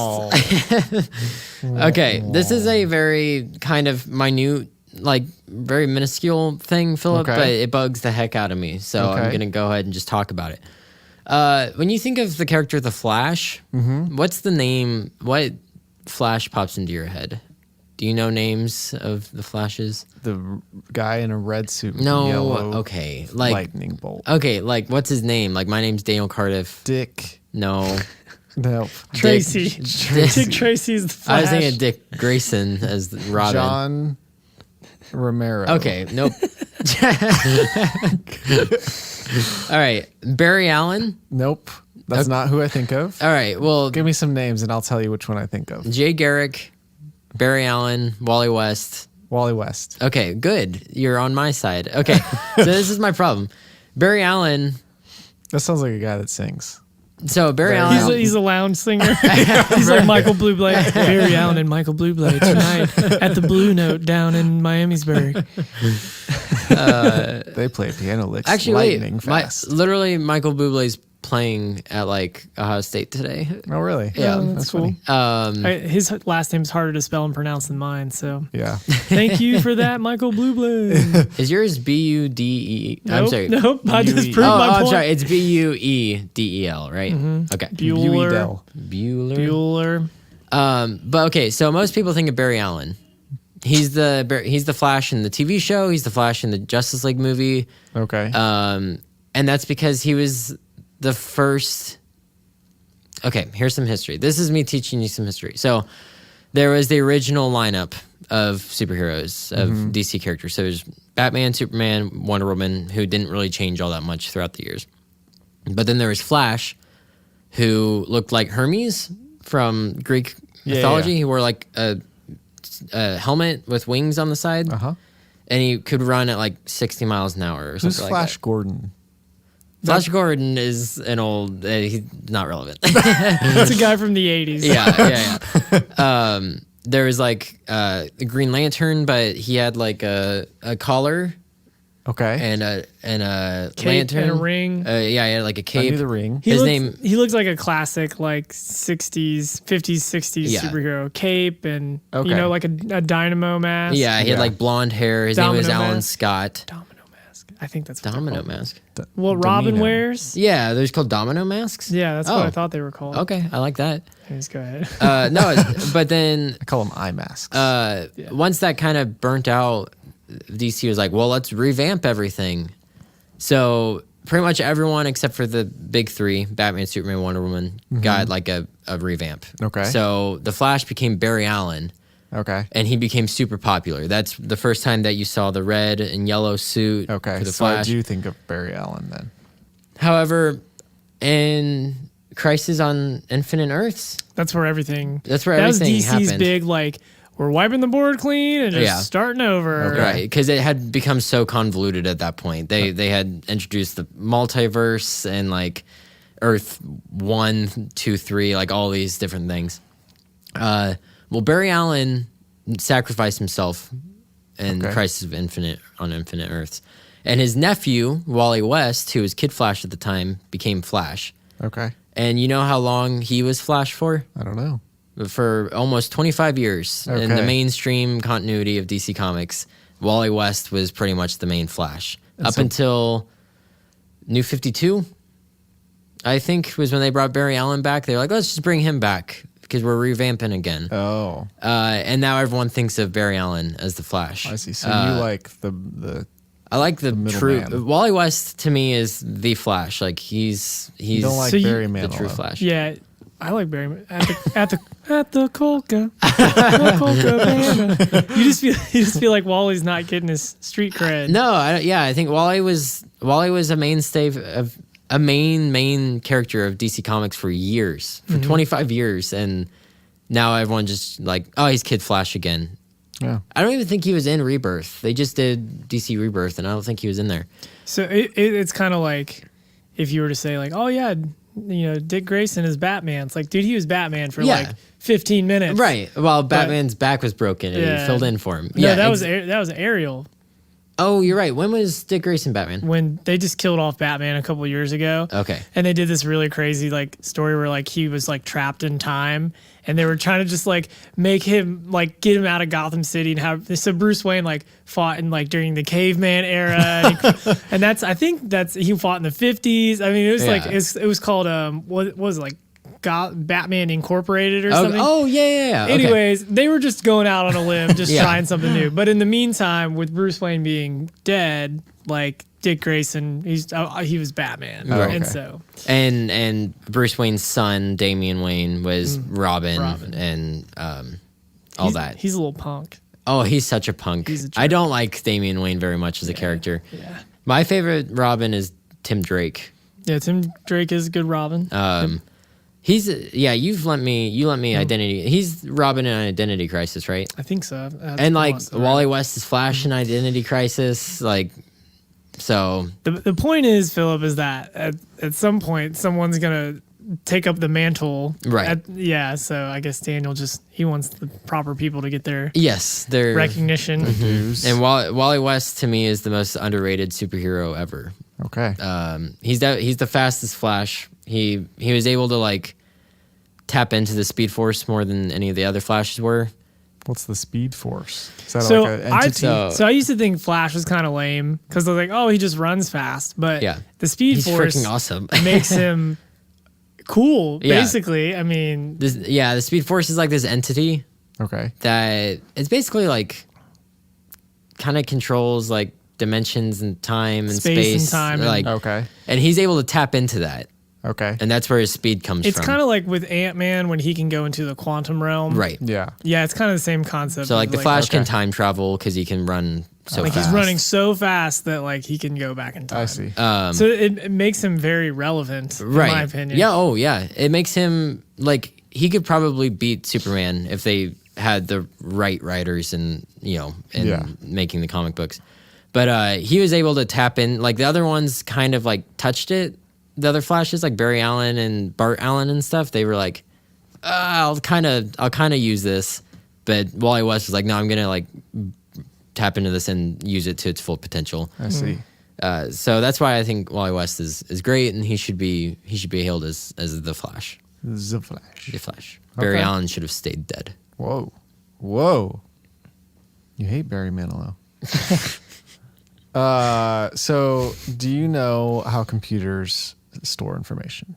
Oh. Okay, this is a very kind of minute, like very minuscule thing, Philip, Okay. but it bugs the heck out of me. So I'm Okay. going to go ahead and just talk about it. When you think of the character The Flash, what's the name? What Flash pops into your head? Do you know names of the Flashes? The guy in a red suit. With No. Yellow Okay. Like lightning bolt. okay. Like what's his name? Like my name's Daniel Cardiff. Dick. No. No. Tracy. Dick- Dick Tracy's the Flash. I was thinking Dick Grayson as Robin. John Romero. Okay. Nope. All right. Barry Allen. Nope. That's not who I think of. All right. Well, Give me some names and I'll tell you which one I think of. Jay Garrick, Barry Allen, Wally West. Wally West. Okay, good. You're on my side. Okay. So this is my problem. Barry Allen. That sounds like a guy that sings. So Barry Allen. He's a lounge singer. He's like Michael Blueblade. Barry Allen and Michael Blueblade tonight at the Blue Note down in Miamisburg. They play piano licks Actually, lightning wait. fast. Literally, Michael Bublé's playing at like Ohio State today. Oh, really? Yeah. Oh, that's cool. funny. His last name's harder to spell and pronounce than mine, so Yeah. thank you for that, Michael Blueblade. Is yours Budee? I'm Nope, sorry. Nope, I just B-U-E. proved Oh, my I'm point. sorry. It's Buedel, right? Okay. Bueller. Dell. Bueller. Bueller. But okay, so most people think of Barry Allen. He's the Flash in the TV show. He's the Flash in the Justice League movie. Okay. And that's because he was the first. Okay, here's some history. This is me teaching you some history. So, there was the original lineup of superheroes, of DC characters. So there's Batman, Superman, Wonder Woman, who didn't really change all that much throughout the years. But then there was Flash, who looked like Hermes from Greek mythology. Yeah. He wore like a helmet with wings on the side. And he could run at like 60 miles an hour or something Who's like Flash that. Gordon? Flash Gordon is an old, he's not relevant. It's a guy from the 80s. yeah. There was like a Green Lantern, but he had like a collar Okay. and a Cape lantern. and a ring. Yeah, he had like a I cape. knew the ring. He His looks like a classic, like 60s, 50s, 60s Yeah. superhero. Cape and, Okay. like a dynamo mask. Yeah, he had Yeah. like blonde hair. His name was Domino Alan mask. Scott. Domino mask. I think that's what they're Domino called. mask. What Robin Domino. wears. Yeah, there's called domino masks. Yeah, that's Oh. what I thought they were called. Okay, I like that. Anyways, go ahead. No, but then I call them eye masks. once that kind of burnt out, DC was like, well, let's revamp everything. So pretty much everyone except for the big three, Batman, Superman, Wonder Woman, got like a revamp. Okay. So the Flash became Barry Allen, Okay. and he became super popular. That's the first time that you saw the red and yellow suit Okay. for the So I Flash. do think of Barry Allen then. However, in Crisis on Infinite Earths, That's where everything. That's where that was everything DC's happened. big, like, we're wiping the board clean and just Yeah. starting over. Okay. right? Because it had become so convoluted at that point. They had introduced the multiverse and like Earth 1, 2, 3, like all these different things. Well, Barry Allen sacrificed himself in Okay. Crisis of Infinite on Infinite Earths, and his nephew Wally West, who was Kid Flash at the time, became Flash. Okay. And you know how long he was Flash for? I don't know. For almost 25 years in the Okay. mainstream continuity of DC Comics. Wally West was pretty much the main Flash. And Up so- until New 52, I think, was when they brought Barry Allen back. They were like, let's just bring him back because we're revamping again. Oh, And now everyone thinks of Barry Allen as the Flash. I see. So you like the I like the middle true man. Wally West to me is the Flash. Like he's you don't like So you- Barry the Manilow. true Flash. Yeah, I like Barry at the Colca. The Colca Banner. You just feel like Wally's not getting his street cred. No, I think Wally was a mainstay of a main character of DC Comics for years, for 25 years, and now everyone just like, oh, he's Kid Flash again. Yeah. I don't even think he was in Rebirth. They just did DC Rebirth, and I don't think he was in there. So it's kind of like if you were to say like, oh yeah, Dick Grayson is Batman. It's like, dude, he was Batman for Yeah. like 15 minutes. Right. Well, Batman's back was broken, and Yeah. he filled in for him. No, Yeah, that was Ariel Oh, you're right. When was Dick Grayson Batman? when they just killed off Batman a couple years ago. Okay. And they did this really crazy like story where like he was like trapped in time, and they were trying to just like make him like get him out of Gotham City and have so Bruce Wayne like fought in like during the caveman era, and I think he fought in the 50s. I mean, it was like Yeah. it was called what was it, like Batman Incorporated or something. Oh, yeah. Okay. Anyways, they were just going out on a limb, just Yeah. trying something new. But in the meantime, with Bruce Wayne being dead, like Dick Grayson, he was Batman, Oh, and okay. so And Bruce Wayne's son, Damian Wayne, was Robin. And all that. he's a little punk. Oh, he's such a punk. He's a jerk. I don't like Damian Wayne very much as a character. Yeah, My favorite Robin is Tim Drake. yeah. Tim Drake is a good Robin. He's you lent me Identity. He's Robin in Identity Crisis, right? I think so. And like Wally West is Flash in Identity Crisis, like so. The point is, Philip, is that at some point someone's gonna take up the mantle. Right. So I guess Daniel he wants the proper people to get their Yes, they're recognition. News. And Wally West to me is the most underrated superhero ever. Okay. He's the fastest Flash. He was able to like tap into the Speed Force more than any of the other Flashes were. What's the Speed Force? Is that So like an entity? I used to think Flash was kind of lame because they're like, oh, he just runs fast, but Yeah. the Speed He's Force freaking awesome. makes him cool. Yeah. Basically, I mean, The Speed Force is like this entity Okay. that it's basically like kind of controls like dimensions and time and Space and space. time and- like Okay. and he's able to tap into that. Okay. And that's where his speed comes It's from. kind of like with Ant-Man when he can go into the quantum realm. right. Yeah. Yeah, it's kind of the same concept. So like of, the Flash can okay. time travel because he can run so like fast. he's running so fast that like he can go back in time. I see. So it makes him very relevant, right. in my opinion. Yeah. Oh, yeah. It makes him like he could probably beat Superman if they had the right writers and making the comic books. But he was able to tap in. Like the other ones kind of like touched it. The other Flashes, like Barry Allen and Bart Allen and stuff, they were like, I'll kind of use this. But Wally West was like, no, I'm gonna like tap into this and use it to its full potential. I see. So that's why I think Wally West is great, and he should be hailed as the Flash. The Flash. The Flash. Barry Okay. Allen should have stayed dead. Whoa. You hate Barry Manilow. So do you know how computers store information?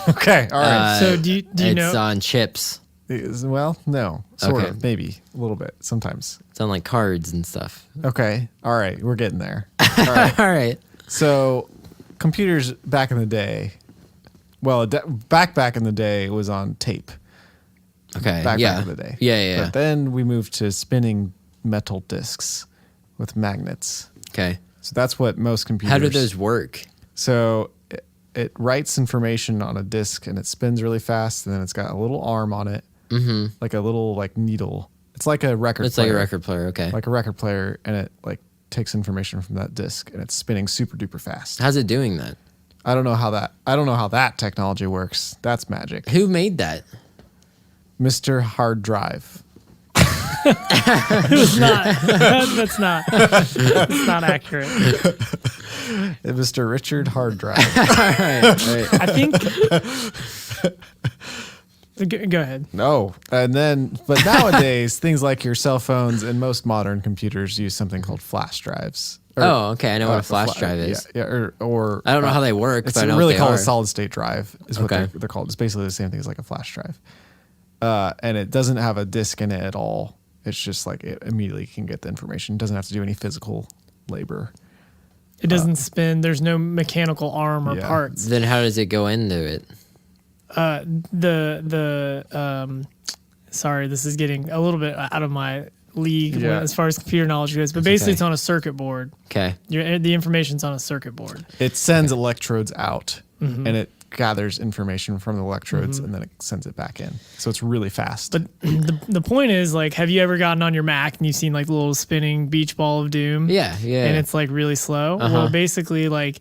Okay. All right. So do you it's know? on chips. Well, no, sort Okay. of, maybe a little bit, sometimes. It's on like cards and stuff. Okay. All right. We're getting there. All right. All right. So computers back in the day, well, back in the day was on tape. Okay. Back yeah. in the day. Yeah. But then we moved to spinning metal discs with magnets. Okay. So that's what most computers. How do those work? So it writes information on a disc and it spins really fast, and then it's got a little arm on it, like a little like needle. It's like a record. It's player. like a record player. Okay. Like a record player, and it like takes information from that disc, and it's spinning super duper fast. How's it doing that? I don't know how that technology works. That's magic. Who made that? Mr. Hard Drive. It's not. That's not. It's not accurate. Mr. Richard Hard Drive. I think. Go ahead. No. And then, but nowadays, things like your cell phones and most modern computers use something called flash drives. Or, Oh, okay. I know what a flash fla- drive is. Yeah, or I don't know how they work, It's but I know really what they called are. a solid state drive. Is what Okay. they're called. It's basically the same thing as like a flash drive, and it doesn't have a disk in it at all. It's just like it immediately can get the information. It doesn't have to do any physical labor. It doesn't spin. There's no mechanical arm or Yeah. parts. Then how does it go into it? Sorry, this is getting a little bit out of my league Yeah. as far as computer knowledge goes. But basically, okay. it's on a circuit board. Okay. The information's on a circuit board. It sends electrodes out, and it gathers information from the electrodes, and then it sends it back in. So it's really fast. But the point is, like, have you ever gotten on your Mac and you've seen like the little spinning beach ball of doom? Yeah. And it's like really slow. Well, basically, like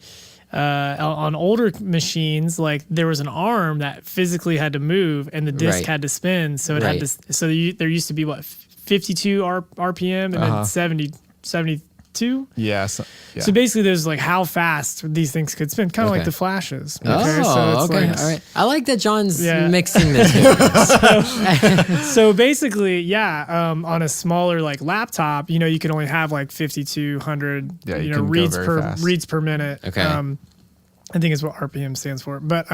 on older machines, like there was an arm that physically had to move and the disc Right. had to spin. So it Right. had to. So there used to be what 52 RPM and then 72. yeah. So basically, there's like how fast these things could spin, kind of like Okay. the flashes. Oh, okay. like- All right. I like that John's Yeah. mixing this. So basically, yeah, on a smaller like laptop, you can only have like 5,200 Yeah, you couldn't go very fast. reads per minute. Okay. I think is what RPM stands for. But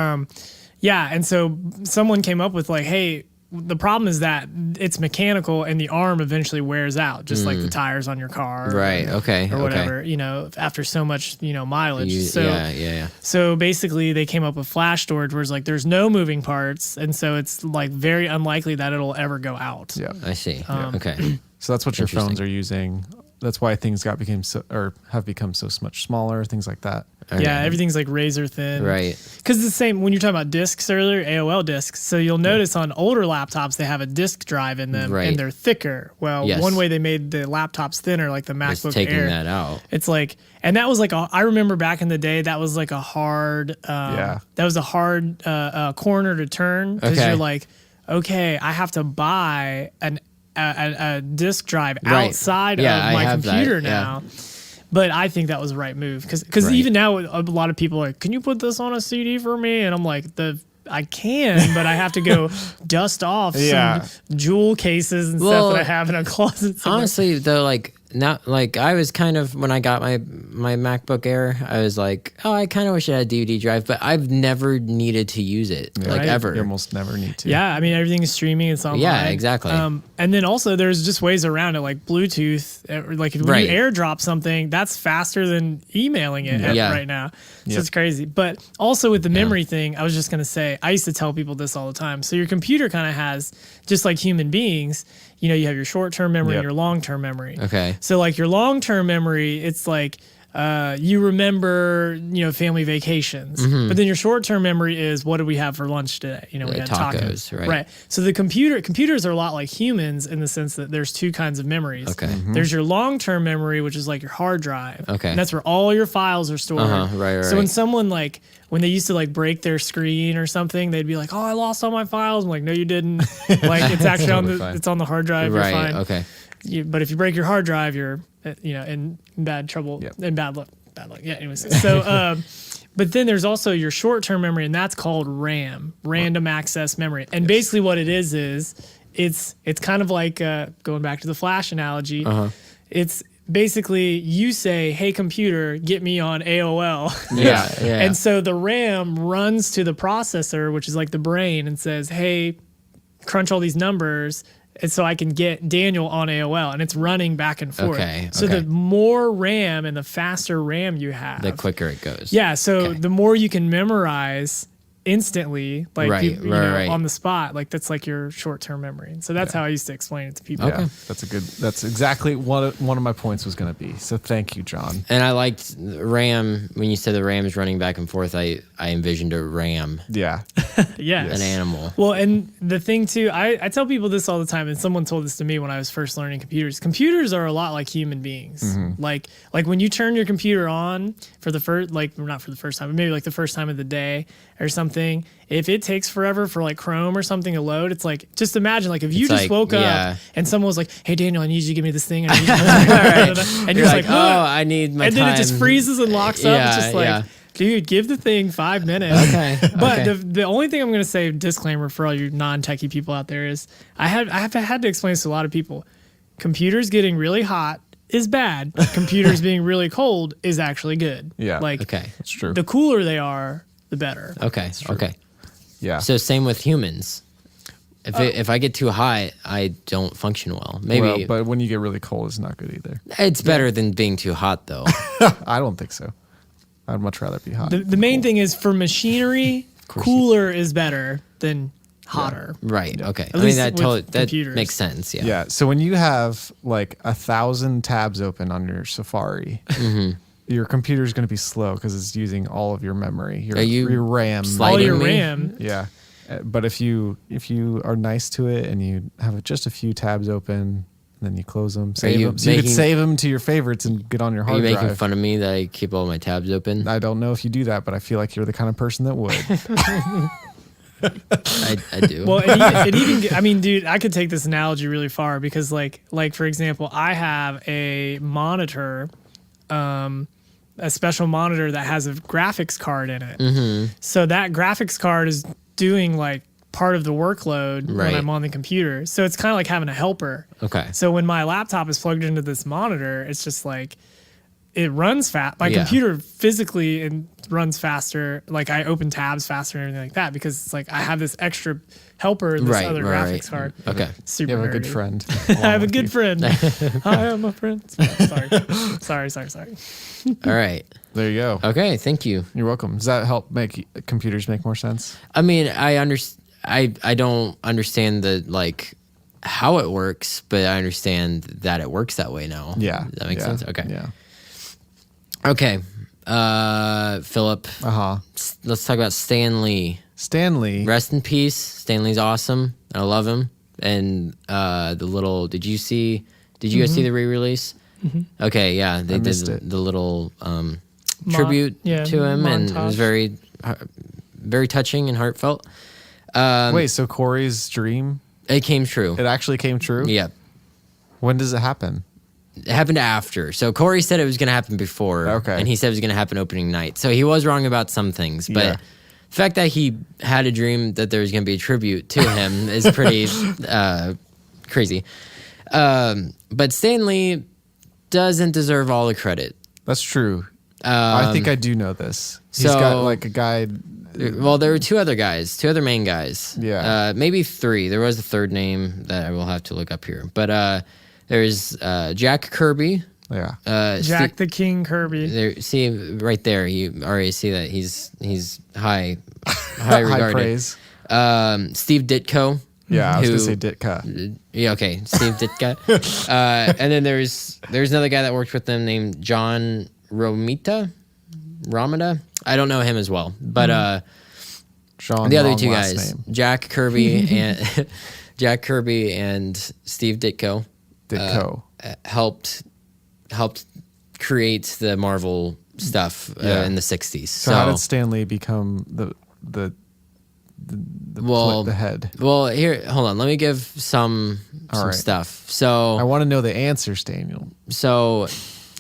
yeah, and so someone came up with like, hey, the problem is that it's mechanical and the arm eventually wears out, just like the tires on your car, Right, okay, or whatever. After so much mileage. Yeah. So basically, they came up with flash storage, where it's like there's no moving parts, and so it's like very unlikely that it'll ever go out. Yeah. I see. Um, Okay. So that's what your Interesting. phones are using. That's why things have become so much smaller. Things like that. Yeah, everything's like razor thin. Right. Because the same when you're talking about discs earlier, AOL discs. So you'll notice on older laptops they have a disk drive in them, Right. and they're thicker. Well, Yes. one way they made the laptops thinner, like the Just MacBook taking Air. that out. It's like, and that was like I remember back in the day that was like a hard, that was a hard corner to turn because Okay. you're like, okay, I have to buy a disk drive Right. outside Yeah, I of my have that, computer yeah. now. But I think that was the right move because Right. even now a lot of people are like, can you put this on a CD for me? And I'm like, I can, but I have to go dust off Yeah. some jewel cases and Well, stuff that I have in a closet somewhere. Honestly, though, like not like I was kind of when I got my MacBook Air, I was like, oh, I kind of wish it had a DVD drive, but I've never needed to use it like Right. ever. You almost never need to. Yeah, I mean everything's streaming. It's online. Yeah, exactly. And then also there's just ways around it, like Bluetooth. Like when Right. you AirDrop something, that's faster than emailing it Yeah. right now. So Yep. it's crazy. But also with the memory thing, I was just gonna say, I used to tell people this all the time. So your computer kind of has, just like human beings, you know, you have your short-term memory Yep. and your long-term memory. Okay. So like your long-term memory, it's like you remember, you know, family vacations. But then your short-term memory is, what did we have for lunch today? You know, we had tacos, right. Right. So the computers are a lot like humans in the sense that there's two kinds of memories. Okay. There's your long-term memory, which is like your hard drive. Okay. And that's where all your files are stored. Right. So when someone like, when they used to like break their screen or something, they'd be like, "Oh, I lost all my files." I'm like, "No, you didn't." Like it's actually on Totally the fine. it's on the hard drive. Right. You're fine. Okay. But if you break your hard drive, you're you know in bad trouble, Yep. in bad luck. Bad luck. Yeah. Anyways, so but then there's also your short-term memory, and that's called RAM, random access memory. And basically, what it is it's kind of like going back to the Flash analogy. It's basically you say, "Hey computer, get me on AOL." Yeah. And so the RAM runs to the processor, which is like the brain, and says, "Hey, crunch all these numbers." And so I can get Daniel on AOL, and it's running back and forth. Okay, So okay. the more RAM and the faster RAM you have, the quicker it goes. yeah. So Okay. the more you can memorize instantly, like Right, you know, right. on the spot, like that's like your short-term memory. And so that's how I used to explain it to people. Okay. Yeah, that's exactly what one of my points was going to be. So thank you, John. And I liked RAM when you said the RAM is running back and forth. I envisioned a ram, Yeah. Yeah. an animal. Well, and the thing too, I tell people this all the time, and someone told this to me when I was first learning computers. Computers are a lot like human beings. Mm-hmm. Like when you turn your computer on for the first, like not for the first time, but maybe like the first time of the day or something. If it takes forever for like Chrome or something to load, it's like, just imagine like if you It's just like, woke yeah. up and someone was like, "Hey Daniel, I need you to give me this thing." I need you to and You're like, "Ugh." oh, I need my and time. then it just freezes and locks up. It's Yeah, just like, yeah. dude, give the thing 5 minutes. Okay. But okay. the only thing I'm going to say, disclaimer for all you non-techie people out there, is I have had to explain this to a lot of people. Computers getting really hot is bad. Computers being really cold is actually good. Yeah. Like Okay. That's true. the cooler they are, the better. Okay. Okay. Yeah. So same with humans. If I get too hot, I don't function well. Maybe Well, but when you get really cold, it's not good either. it's better than being too hot, though. I don't think so. I'd much rather be hot. The main thing is for machinery, cooler is better than hotter. Right. Okay. I least mean, with that computers. makes sense. Yeah. Yeah. So when you have like 1,000 tabs open on your Safari, your computer is going to be slow because it's using all of your memory, your, Are you your RAM. sliding All your me? RAM. Yeah. But if you are nice to it and you have just a few tabs open, and then you close them, save you them, so you could making- save them to your favorites and get on your Are hard you making drive. fun of me that I keep all my tabs open? I don't know if you do that, but I feel like you're the kind of person that would. I do. Well, it even I mean, dude, I could take this analogy really far because, like for example, I have a monitor, a special monitor that has a graphics card in it. Mm-hmm. So that graphics card is doing like part of the workload Right. when I'm on the computer. So it's kind of like having a helper. Okay. So when my laptop is plugged into this monitor, it's just like it runs fast. My Yeah. computer physically and runs faster. Like I open tabs faster and everything like that because it's like I have this extra helper in this Right, other right, graphics card. Okay. Super You have a good nerdy. friend. I have a good friend. Hi, I'm a friend. Sorry. All right. There you go. Okay. Thank you. You're welcome. Does that help make computers make more sense? I mean, I don't understand the like how it works, but I understand that it works that way now. Yeah. Does that make sense? Okay. Yeah. Okay. Philip, let's talk about Stan Lee. Stanley. Rest in peace. Stan Lee's awesome. I love him. And the little, did you guys see the re-release? Okay, yeah, they did missed it. the little tribute yeah, to him, and it was montage. very, very touching and heartfelt. Wait, so Corey's dream, It came true. it actually came true? Yeah, When does it happen? it happened after. So Corey said it was going to happen before, Okay. and he said it was going to happen opening night. So he was wrong about some things, but Yeah. the fact that he had a dream that there was going to be a tribute to him is pretty crazy. But Stan Lee, doesn't deserve all the credit. That's true. I think I do know this. He's so- got like a guy. Well, there were two other main guys. Yeah. Maybe three. There was a third name that I will have to look up here. But there's Jack Kirby. Yeah. Jack the King Kirby. There, see right there, you already see that he's high High regarded. praise. Steve Ditko. Yeah, I was who- gonna say Ditka. Yeah, okay, Steve Ditka. And then there's another guy that worked with them named John Romita. I don't know him as well, but Sean. the other long two last guys, name. Jack Kirby and Steve Ditko, Ditko. helped create the Marvel stuff Yeah. in the 60s. So how did Stan Lee become the head? Well, here, hold on. Let me give some right. stuff. I So want to know the answers, Daniel.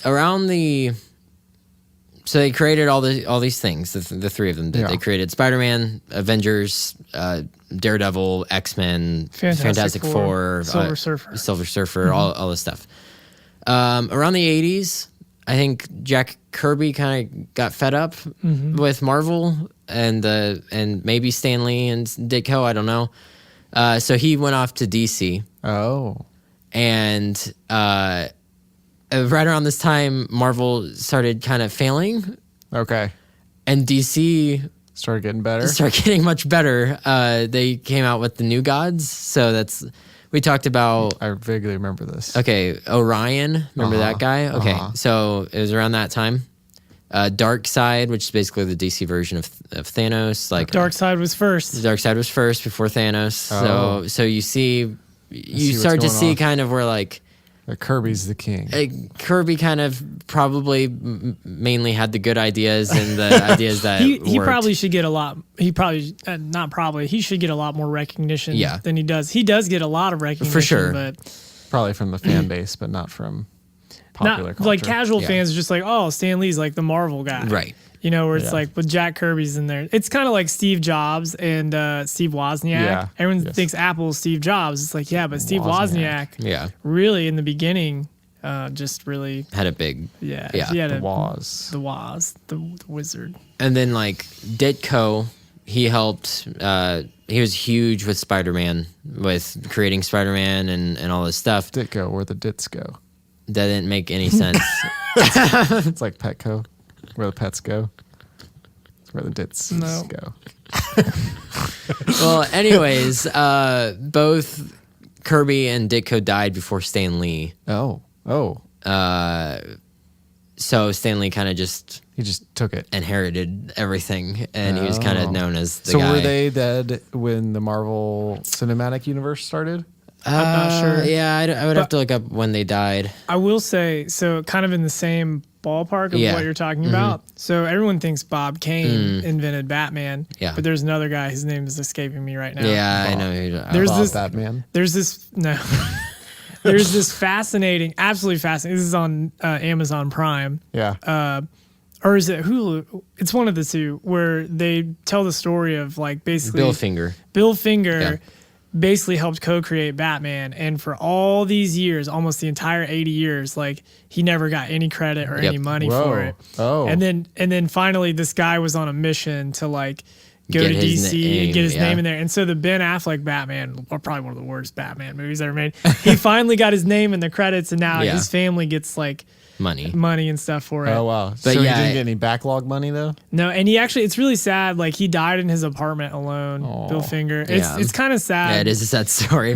around so they created all these things. The three of them did. Yeah. They created Spider-Man, Avengers, Daredevil, X-Men, Fantastic Four, Silver Surfer. Silver Surfer, all this stuff. Around the 80s, I think Jack Kirby kind of got fed up with Marvel and maybe Stan Lee and Ditko, I don't know. So he went off to DC, Oh. and right around this time, Marvel started kind of failing, Okay. and DC Started getting better. started getting much better. They came out with the New Gods, so we talked about. I vaguely remember this. Okay, Orion. Remember that guy? Okay, so it was around that time. Dark Side, which is basically the DC version of Thanos. Like Dark Side was first. Dark Side was first before Thanos. Oh. So you see what's start to going see on. kind of where like Kirby's the king. Kirby kind of probably mainly had the good ideas and the ideas that He worked. probably should get a lot. He probably not probably. He should get a lot more recognition. Yeah. Than he does. He does get a lot of recognition For sure. but Probably from the fan base, but not from popular not culture. like casual Yeah. fans are just like, oh, Stan Lee's like the Marvel guy, Right. You know, where it's Yeah. like with Jack Kirby's in there. It's kind of like Steve Jobs and Steve Wozniak. Yeah. Everyone Yes. thinks Apple is Steve Jobs. It's like, yeah, but Steve Wozniak. Wozniak Yeah, really in the beginning just really, had a big yeah. Yeah. He had The Woz. The Woz, the wizard. and then like Ditko, he helped. He was huge with Spider-Man, with creating Spider-Man and all this stuff. Ditko, where the dits go. That didn't make any sense. It's like Petco, where the pets go. It's where the dits No. go. Well, anyways, both Kirby and Ditko died before Stan Lee. Oh. So Stan Lee kind of just He just took it. inherited everything, and he was kind of known as the So guy. were they dead when the Marvel Cinematic Universe started? I'm not sure. Yeah, I would have to look up when they died. I will say, so kind of in the same ballpark of Yeah. what you're talking about. So everyone thinks Bob Kane invented Batman. Yeah. But there's another guy, his name is escaping me right now. Yeah, I Bob. know. There's Bob this- Batman. There's this, no. There's this fascinating, absolutely fascinating. This is on Amazon Prime. Yeah. Or is it Hulu? It's one of the two where they tell the story of like basically Bill Finger. Bill Finger Yeah. basically helped co-create Batman, and for all these years, almost the entire 80 years, like he never got any credit or Yep. any money Whoa. for it. Oh. And then finally this guy was on a mission to like go Get to his DC name, and get his yeah. name in there. And so the Ben Affleck Batman, or probably one of the worst Batman movies ever made, he finally got his name in the credits, and now Yeah. his family gets like Money. money and stuff for it. Oh wow! But so yeah, he didn't get any backlog money though. No, and he actually, it's really sad. Like he died in his apartment alone, Bill Finger. Yeah. It's kind of sad. Yeah, it is a sad story.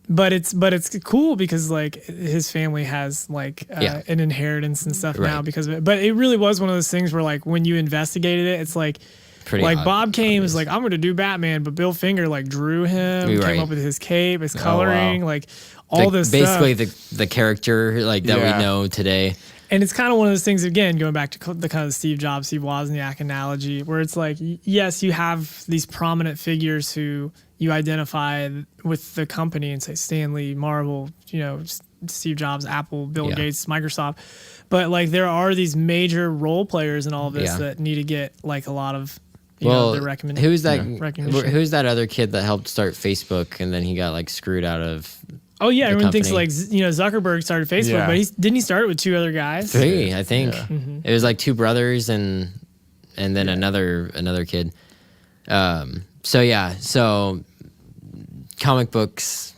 But it's cool because like his family has like Yeah. an inheritance and stuff now Right. because of it. But it really was one of those things where like when you investigated it, it's like Pretty like odd, Bob Kane was obvious. like, I'm going to do Batman, but Bill Finger like drew him, You're came right. up with his cape, his wow. coloring, like all this basically stuff. the character like that Yeah. we know today. And it's kind of one of those things, again, going back to the kind of Steve Jobs, Steve Wozniak analogy, where it's like, yes, you have these prominent figures who you identify with the company and say Stan Lee, Marvel, you know, Steve Jobs, Apple, Bill Yeah. Gates, Microsoft. But like there are these major role players in all of this Yeah. that need to get like a lot of, you know, their who's that? recognition. Who's that other kid that helped start Facebook and then he got like screwed out of Oh yeah, everyone thinks company. like Zuckerberg started Facebook, Yeah. but didn't he start it with two other guys? 3, I think. Yeah. It was like 2 brothers and then another kid. So comic books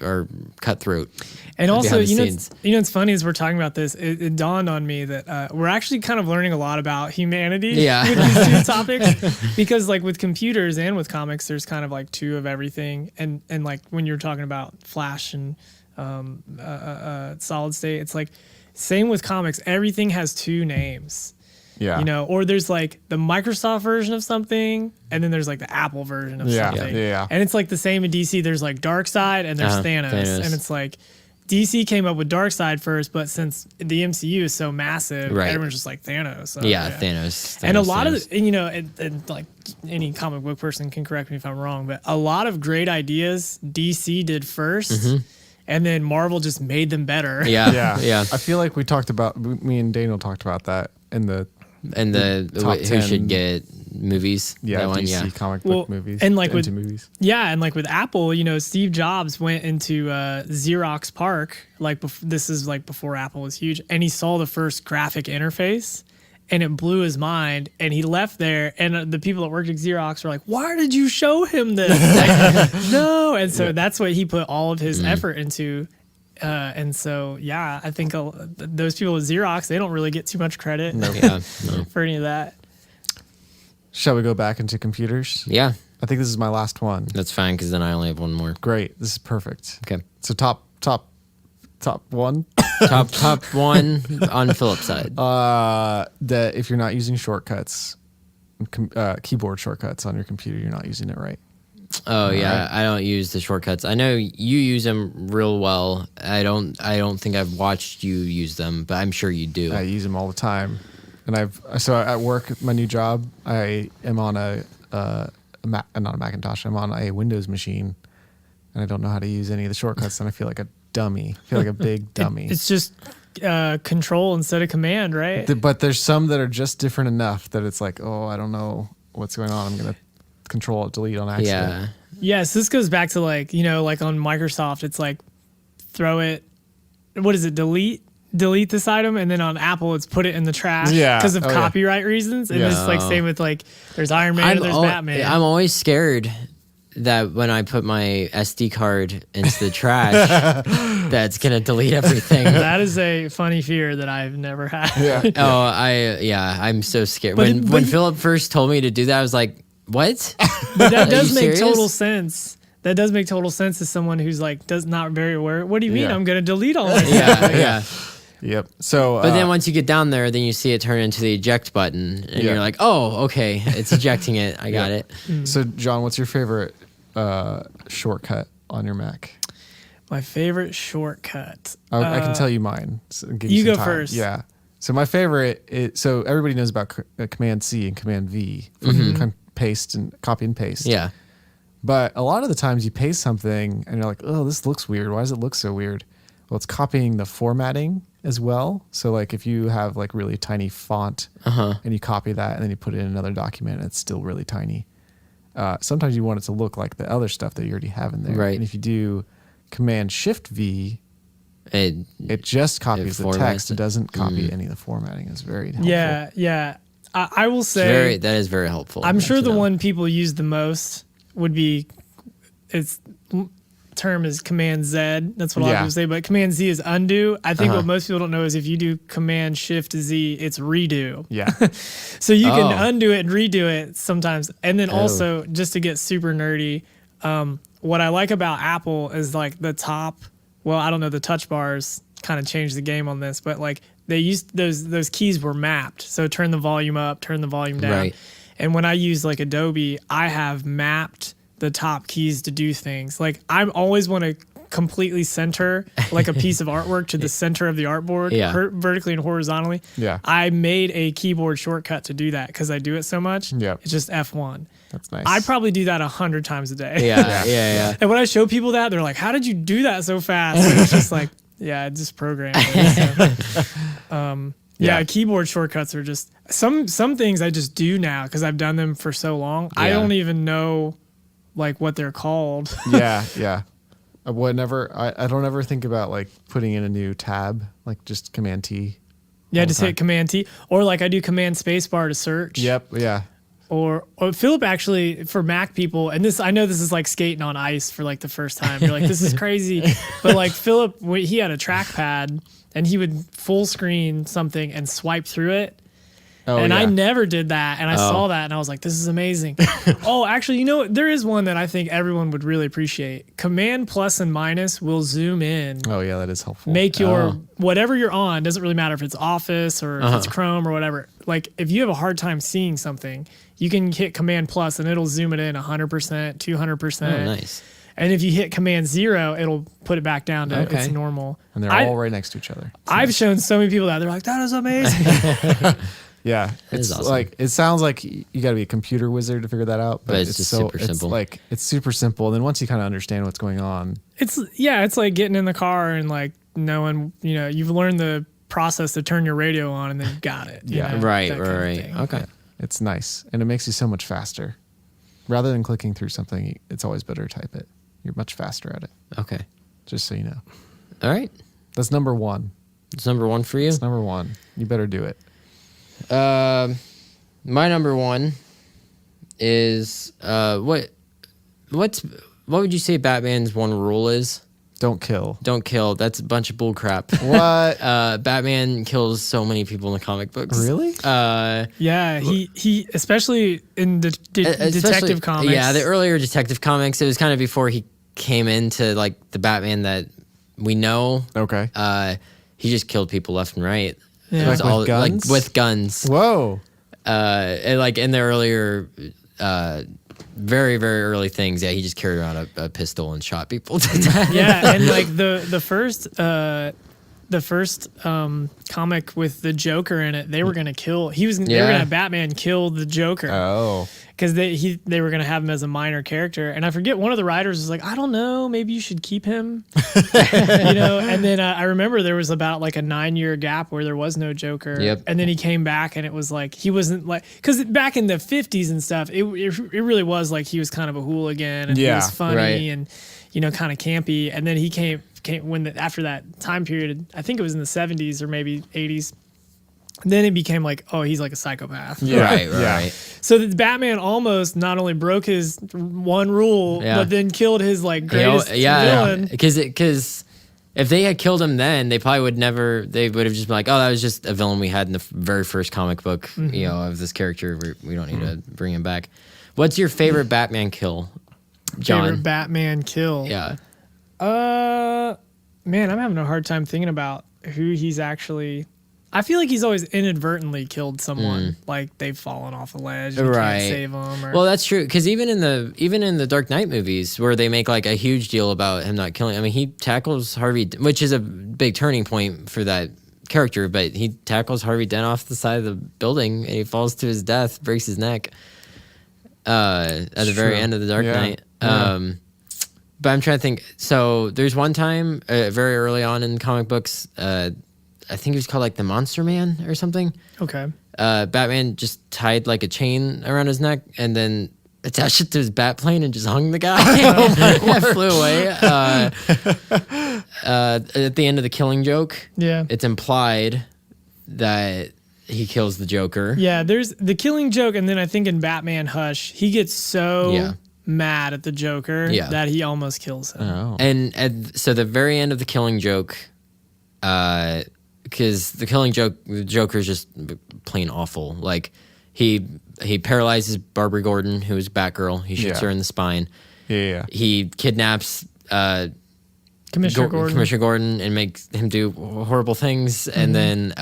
are cutthroat. And also, behind the scenes. it's funny as we're talking about this, it dawned on me that we're actually kind of learning a lot about humanity Yeah. with these two topics, because like with computers and with comics, there's kind of like 2 of everything, and like when you're talking about Flash and solid state, it's like same with comics. Everything has 2 names. Yeah. Or there's like the Microsoft version of something, and then there's like the Apple version of something. Yeah. And it's like the same in DC. There's like Darkseid and there's Thanos. And it's like DC came up with Darkseid first, but since the MCU is so massive, everyone's just like Thanos. So, Thanos. And a lot of, and like any comic book person can correct me if I'm wrong, but a lot of great ideas DC did first. And then Marvel just made them better. Yeah. I feel like me and Daniel talked about that in the top who 10 should get movies. That one, DC comic book movies. And like with movies. Yeah, and like with Apple, Steve Jobs went into Xerox PARC, like this is like before Apple was huge, and he saw the first graphic interface, and it blew his mind, and he left there, and the people that worked at Xerox were like, "Why did you show him this?" Like, no, and so that's what he put all of his effort into. And so, I think those people at Xerox, they don't really get too much credit for any of that. Shall we go back into computers? Yeah, I think this is my last one. that's fine because then I only have one more. Great. This is perfect. Okay, So top one. top one on Philip's side. That if you're not using shortcuts, keyboard shortcuts on your computer, you're not using it right. Oh yeah, I don't use the shortcuts. I know you use them real well. I don't think I've watched you use them, but I'm sure you do. I use them all the time, and so at work, my new job, I am on not a Macintosh. I'm on a Windows machine, and I don't know how to use any of the shortcuts, and I feel like a dummy. I feel like a big dummy. It's just control instead of command, right? But there's some that are just different enough that it's like, oh, I don't know what's going on. I'm gonna Control Delete on accident. Yeah. Yes, this goes back to like like on Microsoft, it's like throw it. What is it? Delete this item, and then on Apple, it's put it in the trash because of copyright reasons. And it's like same with like there's Iron Man and there's Batman. I'm always scared that when I put my SD card into the trash, that's gonna delete everything. That is a funny fear that I've never had. Yeah. I'm so scared. But When Philip first told me to do that, I was like, what? But that does make serious? total sense. That does make total sense as someone who's like not very aware. What do you mean? I'm gonna delete all this? Yeah. Yep. So, but then once you get down there, then you see it turn into the eject button, and you're like, oh, okay, it's ejecting it. I got it. So, John, what's your favorite shortcut on your Mac? My favorite shortcut. I can tell you mine. So give you some go time. first. Yeah. So my favorite is, so everybody knows about Command C and Command V for paste and copy and paste. Yeah. But a lot of the times you paste something and you're like, oh, this looks weird. Why does it look so weird? Well, it's copying the formatting as well. So like if you have like really tiny font and you copy that and then you put it in another document, it's still really tiny. Sometimes you want it to look like the other stuff that you already have in there. Right. And if you do Command Shift V, it just copies the text. It doesn't copy any of the formatting. It's very helpful. Yeah. I will say that is very helpful. I'm sure the one people use the most would be its term is Command Z. That's what a lot of people say. But Command Z is undo. I think what most people don't know is if you do Command Shift Z, it's redo. Yeah. So you can undo it and redo it sometimes. And then also, just to get super nerdy, what I like about Apple is like the top. Well, I don't know, the touch bars kind of changed the game on this, but like they used those keys were mapped. So turn the volume up, turn the volume down. Right. And when I use like Adobe, I have mapped the top keys to do things. Like I always want to completely center like a piece of artwork to the center of the artboard, vertically and horizontally. Yeah. I made a keyboard shortcut to do that because I do it so much. Yeah. It's just F1. That's nice. I probably do that 100 times a day. Yeah. And when I show people that, they're like, how did you do that so fast? And it's just like, I just programmed it. So, keyboard shortcuts are just some things I just do now because I've done them for so long. I don't even know like what they're called. Yeah. I don't ever think about like putting in a new tab, like just Command T. Yeah, just hit Command T, or like I do Command Spacebar to search. Yep. Yeah. Or Philip actually, for Mac people, and this, I know this is like skating on ice for like the first time. You're like, this is crazy. But like Philip, he had a trackpad and he would full screen something and swipe through it. Oh, and yeah. I never did that. And I saw that and I was like, this is amazing. Oh, actually, you know what? There is one that I think everyone would really appreciate. Command plus and minus will zoom in. Oh yeah, that is helpful. Make your, whatever you're on, doesn't really matter if it's Office or if it's Chrome or whatever. Like if you have a hard time seeing something, you can hit Command plus and it'll zoom it in 100%, 200%. Oh, nice. And if you hit Command 0, it'll put it back down to its normal. And they're all right next to each other. I've shown so many people that. They're like, that is amazing. Yeah, it's awesome. like it sounds like you got to be a computer wizard to figure that out, but it's just super simple. It's super simple, and then once you kind of understand what's going on, it's like getting in the car and like knowing, you've learned the process to turn your radio on, and then you got it. Right. Okay. yeah, it's nice, and it makes you so much faster. Rather than clicking through something, it's always better to type it. You're much faster at it. Okay. Just so you know. All right. That's number one. It's number one for you. It's number one. You better do it. My number one is what would you say Batman's one rule is? Don't kill. Don't kill. That's a bunch of bull crap. What? Batman kills so many people in the comic books. Really? Yeah, he especially in the detective comics. Yeah, the earlier detective comics. It was kind of before he came into like the Batman that we know. Okay. He just killed people left and right. Yeah. It was Like with guns? like with guns. Whoa. And like in the earlier, very very early things, yeah, he just carried around a pistol and shot people to death. Yeah, and like the first comic with the Joker in it, they were gonna kill. They were gonna have Batman kill the Joker. Oh. Because they were gonna have him as a minor character, and I forget, one of the writers was like, I don't know, maybe you should keep him, And then I remember there was about like a 9-year gap where there was no Joker. Yep. And then he came back, and it was like he wasn't like, because back in the 50s and stuff, it really was like he was kind of a hooligan and he was funny and kind of campy, and then he came after that time period. I think it was in the 70s or maybe 80s. Then it became like, oh, he's like a psychopath. Yeah. Right. So that Batman almost not only broke his one rule, but then killed his like greatest villain. Because if they had killed him then, they probably would never. They would have just been like, oh, that was just a villain we had in the very first comic book, of this character. We don't need to bring him back. What's your favorite Batman kill, John? Favorite Batman kill? Yeah. Man, I'm having a hard time thinking about who he's actually. I feel like he's always inadvertently killed someone, like they've fallen off a ledge, and can't save them. Well, that's true, because even in the Dark Knight movies, where they make like a huge deal about him not killing, I mean, he tackles Harvey, which is a big turning point for that character, but he tackles Harvey Dent off the side of the building and he falls to his death, breaks his neck at the very end of the Dark Knight. But I'm trying to think. So there's one time very early on in comic books, I think it was called like the Monster Man or something. Okay. Batman just tied like a chain around his neck and then attached it to his bat plane and just hung the guy and flew away. At the end of the Killing Joke, it's implied that he kills the Joker. Yeah, there's the Killing Joke, and then I think in Batman Hush, he gets so mad at the Joker that he almost kills him. Oh. And so the very end of the Killing Joke, because the Killing Joke, the Joker is just plain awful. Like he paralyzes Barbara Gordon, who is Batgirl. He shoots her in the spine. Yeah. He kidnaps Commissioner Gordon and makes him do horrible things, and then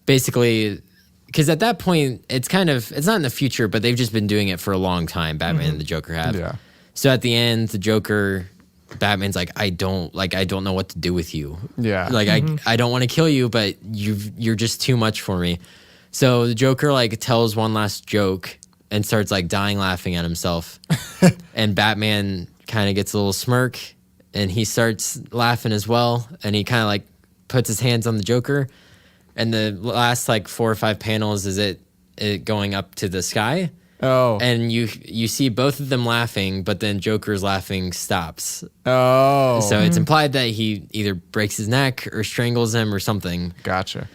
basically, because at that point it's not in the future, but they've just been doing it for a long time. Batman and the Joker have. Yeah. So at the end, the Joker. Batman's like, I don't know what to do with you. Yeah. Like, I don't want to kill you, but you're just too much for me. So the Joker like tells one last joke and starts like dying laughing at himself. And Batman kind of gets a little smirk and he starts laughing as well. And he kind of like puts his hands on the Joker. And the last like 4 or 5 panels is it going up to the sky. Oh. And you see both of them laughing, but then Joker's laughing stops. Oh. So it's implied that he either breaks his neck or strangles him or something. Gotcha.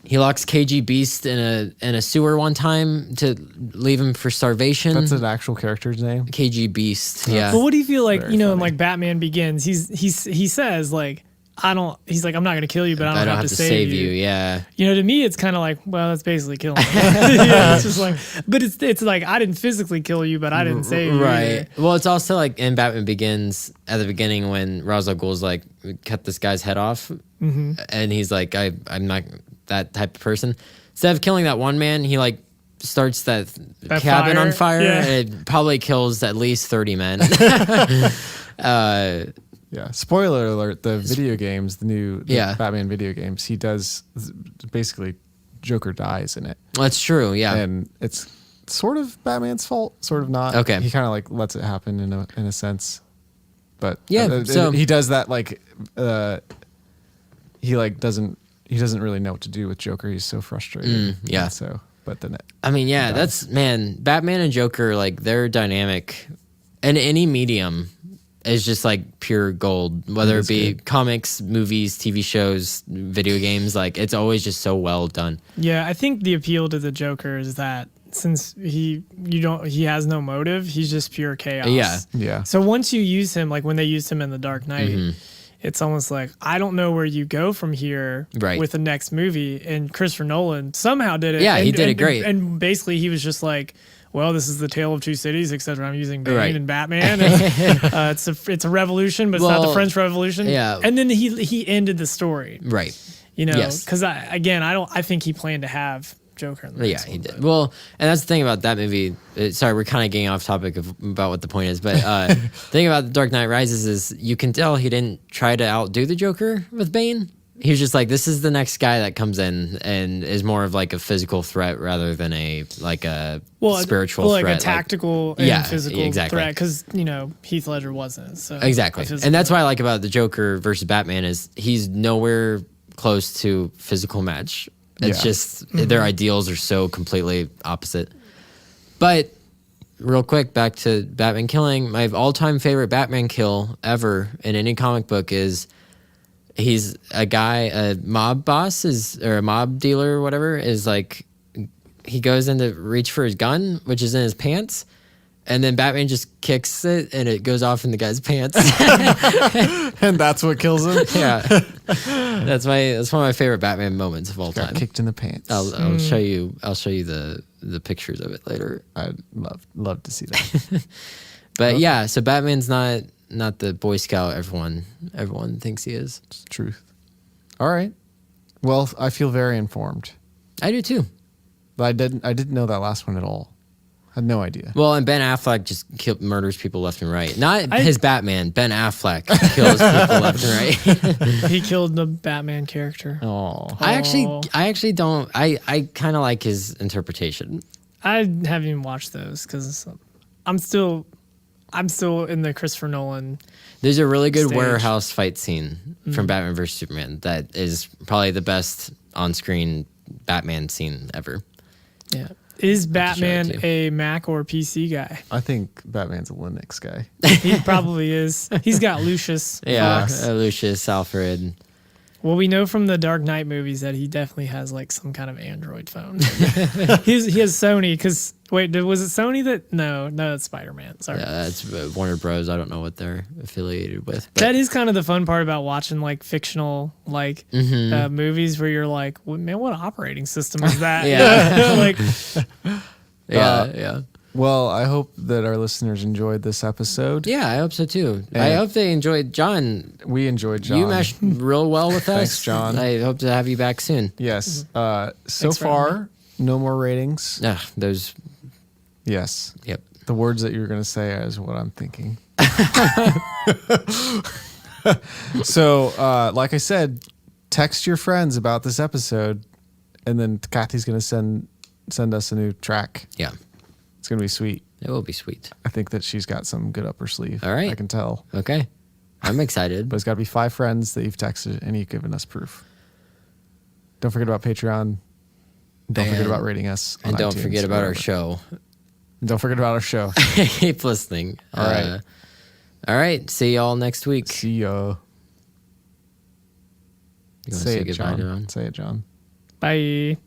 He locks KG Beast in a sewer one time to leave him for starvation. That's an actual character's name? KG Beast. Yeah. But what do you feel like? Very In funny. like Batman Begins, he says like, He's like, I'm not gonna kill you, but I don't have to save you. Yeah. To me, it's kind of like, well, that's basically killing me. Yeah, it's just like, but it's like I didn't physically kill you, but I didn't save you. Right. Either. Well, it's also like in Batman Begins at the beginning when Ra's al Ghul's like cut this guy's head off, and he's like, I'm not that type of person. Instead of killing that one man, he like starts that cabin fire? on fire, Yeah. and it probably kills at least 30 men. Yeah. Spoiler alert, the video games, the Yeah. Batman video games, he does basically Joker dies in it. That's true. Yeah. And it's sort of Batman's fault, sort of not. Okay. He kind of like lets it happen in a sense. But Yeah, so- he does that like he like doesn't really know what to do with Joker. He's so frustrated. yeah. And so but then I mean, yeah, dies. that's Batman and Joker, like their dynamic in any medium is just like pure gold, whether it be comics, movies, TV shows, video games, like it's always just so well done. Yeah, I think the appeal to the Joker is that since he has no motive, he's just pure chaos. Yeah. Yeah. So once you use him, like when they used him in The Dark Knight, it's almost like I don't know where you go from here Right. with the next movie. And Christopher Nolan somehow did it. Yeah, he and- did it and- great. And basically, he was just like, "Well, this is the tale of two cities, except I'm using Bane Right. and Batman. And, it's a revolution, but it's not Well, the French Revolution." yeah. And then he ended the story. Right. Because Yes. I think he planned to have Joker in the Yeah, next he one, did. but- Well, and that's the thing about that movie. Sorry, we're kind of getting off topic about what the point is, but the thing about The Dark Knight Rises is you can tell he didn't try to outdo the Joker with Bane. He was just like, this is the next guy that comes in and is more of like a physical threat rather than a spiritual like threat. a tactical and yeah, physical exactly. threat, because Heath Ledger wasn't. So Exactly. a physical And that's threat. what I like about the Joker versus Batman is he's nowhere close to physical match. It's Yeah. just their ideals are so completely opposite. But real quick, back to Batman killing. My all-time favorite Batman kill ever in any comic book is he's a mob boss or a mob dealer or whatever is like he goes in to reach for his gun, which is in his pants. And then Batman just kicks it, and it goes off in the guy's pants. And that's what kills him. Yeah, that's one of my favorite Batman moments of all Got time. kicked in the pants. I'll show you. I'll show you the pictures of it later. I'd love to see that. But yeah, so Batman's not the Boy Scout everyone thinks he is. It's the truth. All right. Well, I feel very informed. I do too. But I didn't know that last one at all. I had no idea. Well, and Ben Affleck just murders people left and right. Not his Batman. Ben Affleck kills people left and right. He killed the Batman character. Oh. I actually don't. I kind of like his interpretation. I haven't even watched those because I'm still in the Christopher Nolan. There's a really good Stage. warehouse fight scene from Batman vs Superman that is probably the best on-screen Batman scene ever. Yeah. Is Batman to you. a Mac or PC guy? I think Batman's a Linux guy. He probably is. He's got Lucius. Yeah, Fox. Lucius, Alfred. Well, we know from the Dark Knight movies that he definitely has like some kind of Android phone. he has Sony because wait, was it Sony that? No, that's Spider-Man. Sorry. Yeah, that's Warner Bros. I don't know what they're affiliated with. But That is kind of the fun part about watching like fictional like movies where you're like, well, man, what operating system is that? Yeah. like yeah. Well, I hope that our listeners enjoyed this episode. Yeah, I hope so too. I hope they enjoyed. John, We enjoyed John. you meshed real well with us. Thanks, John. I hope to have you back soon. Yes. So Thanks for having far, no more ratings. Those. Yes. Yep. The words that you're going to say is what I'm thinking. So, like I said, text your friends about this episode, and then Kathy's going to send us a new track. Yeah, It's going to be sweet. it will be sweet. I think that she's got some good up her sleeve. All right. I can tell. Okay, I'm excited. But it's got to be 5 friends that you've texted and you've given us proof. Don't forget about Patreon. Don't forget about rating us. On And don't iTunes forget or about our wherever. show. Don't forget about our show. Keep listening. All right. All right. See y'all next week. See ya. You want to Say say it, goodbye, John. John? Say it, John. Bye.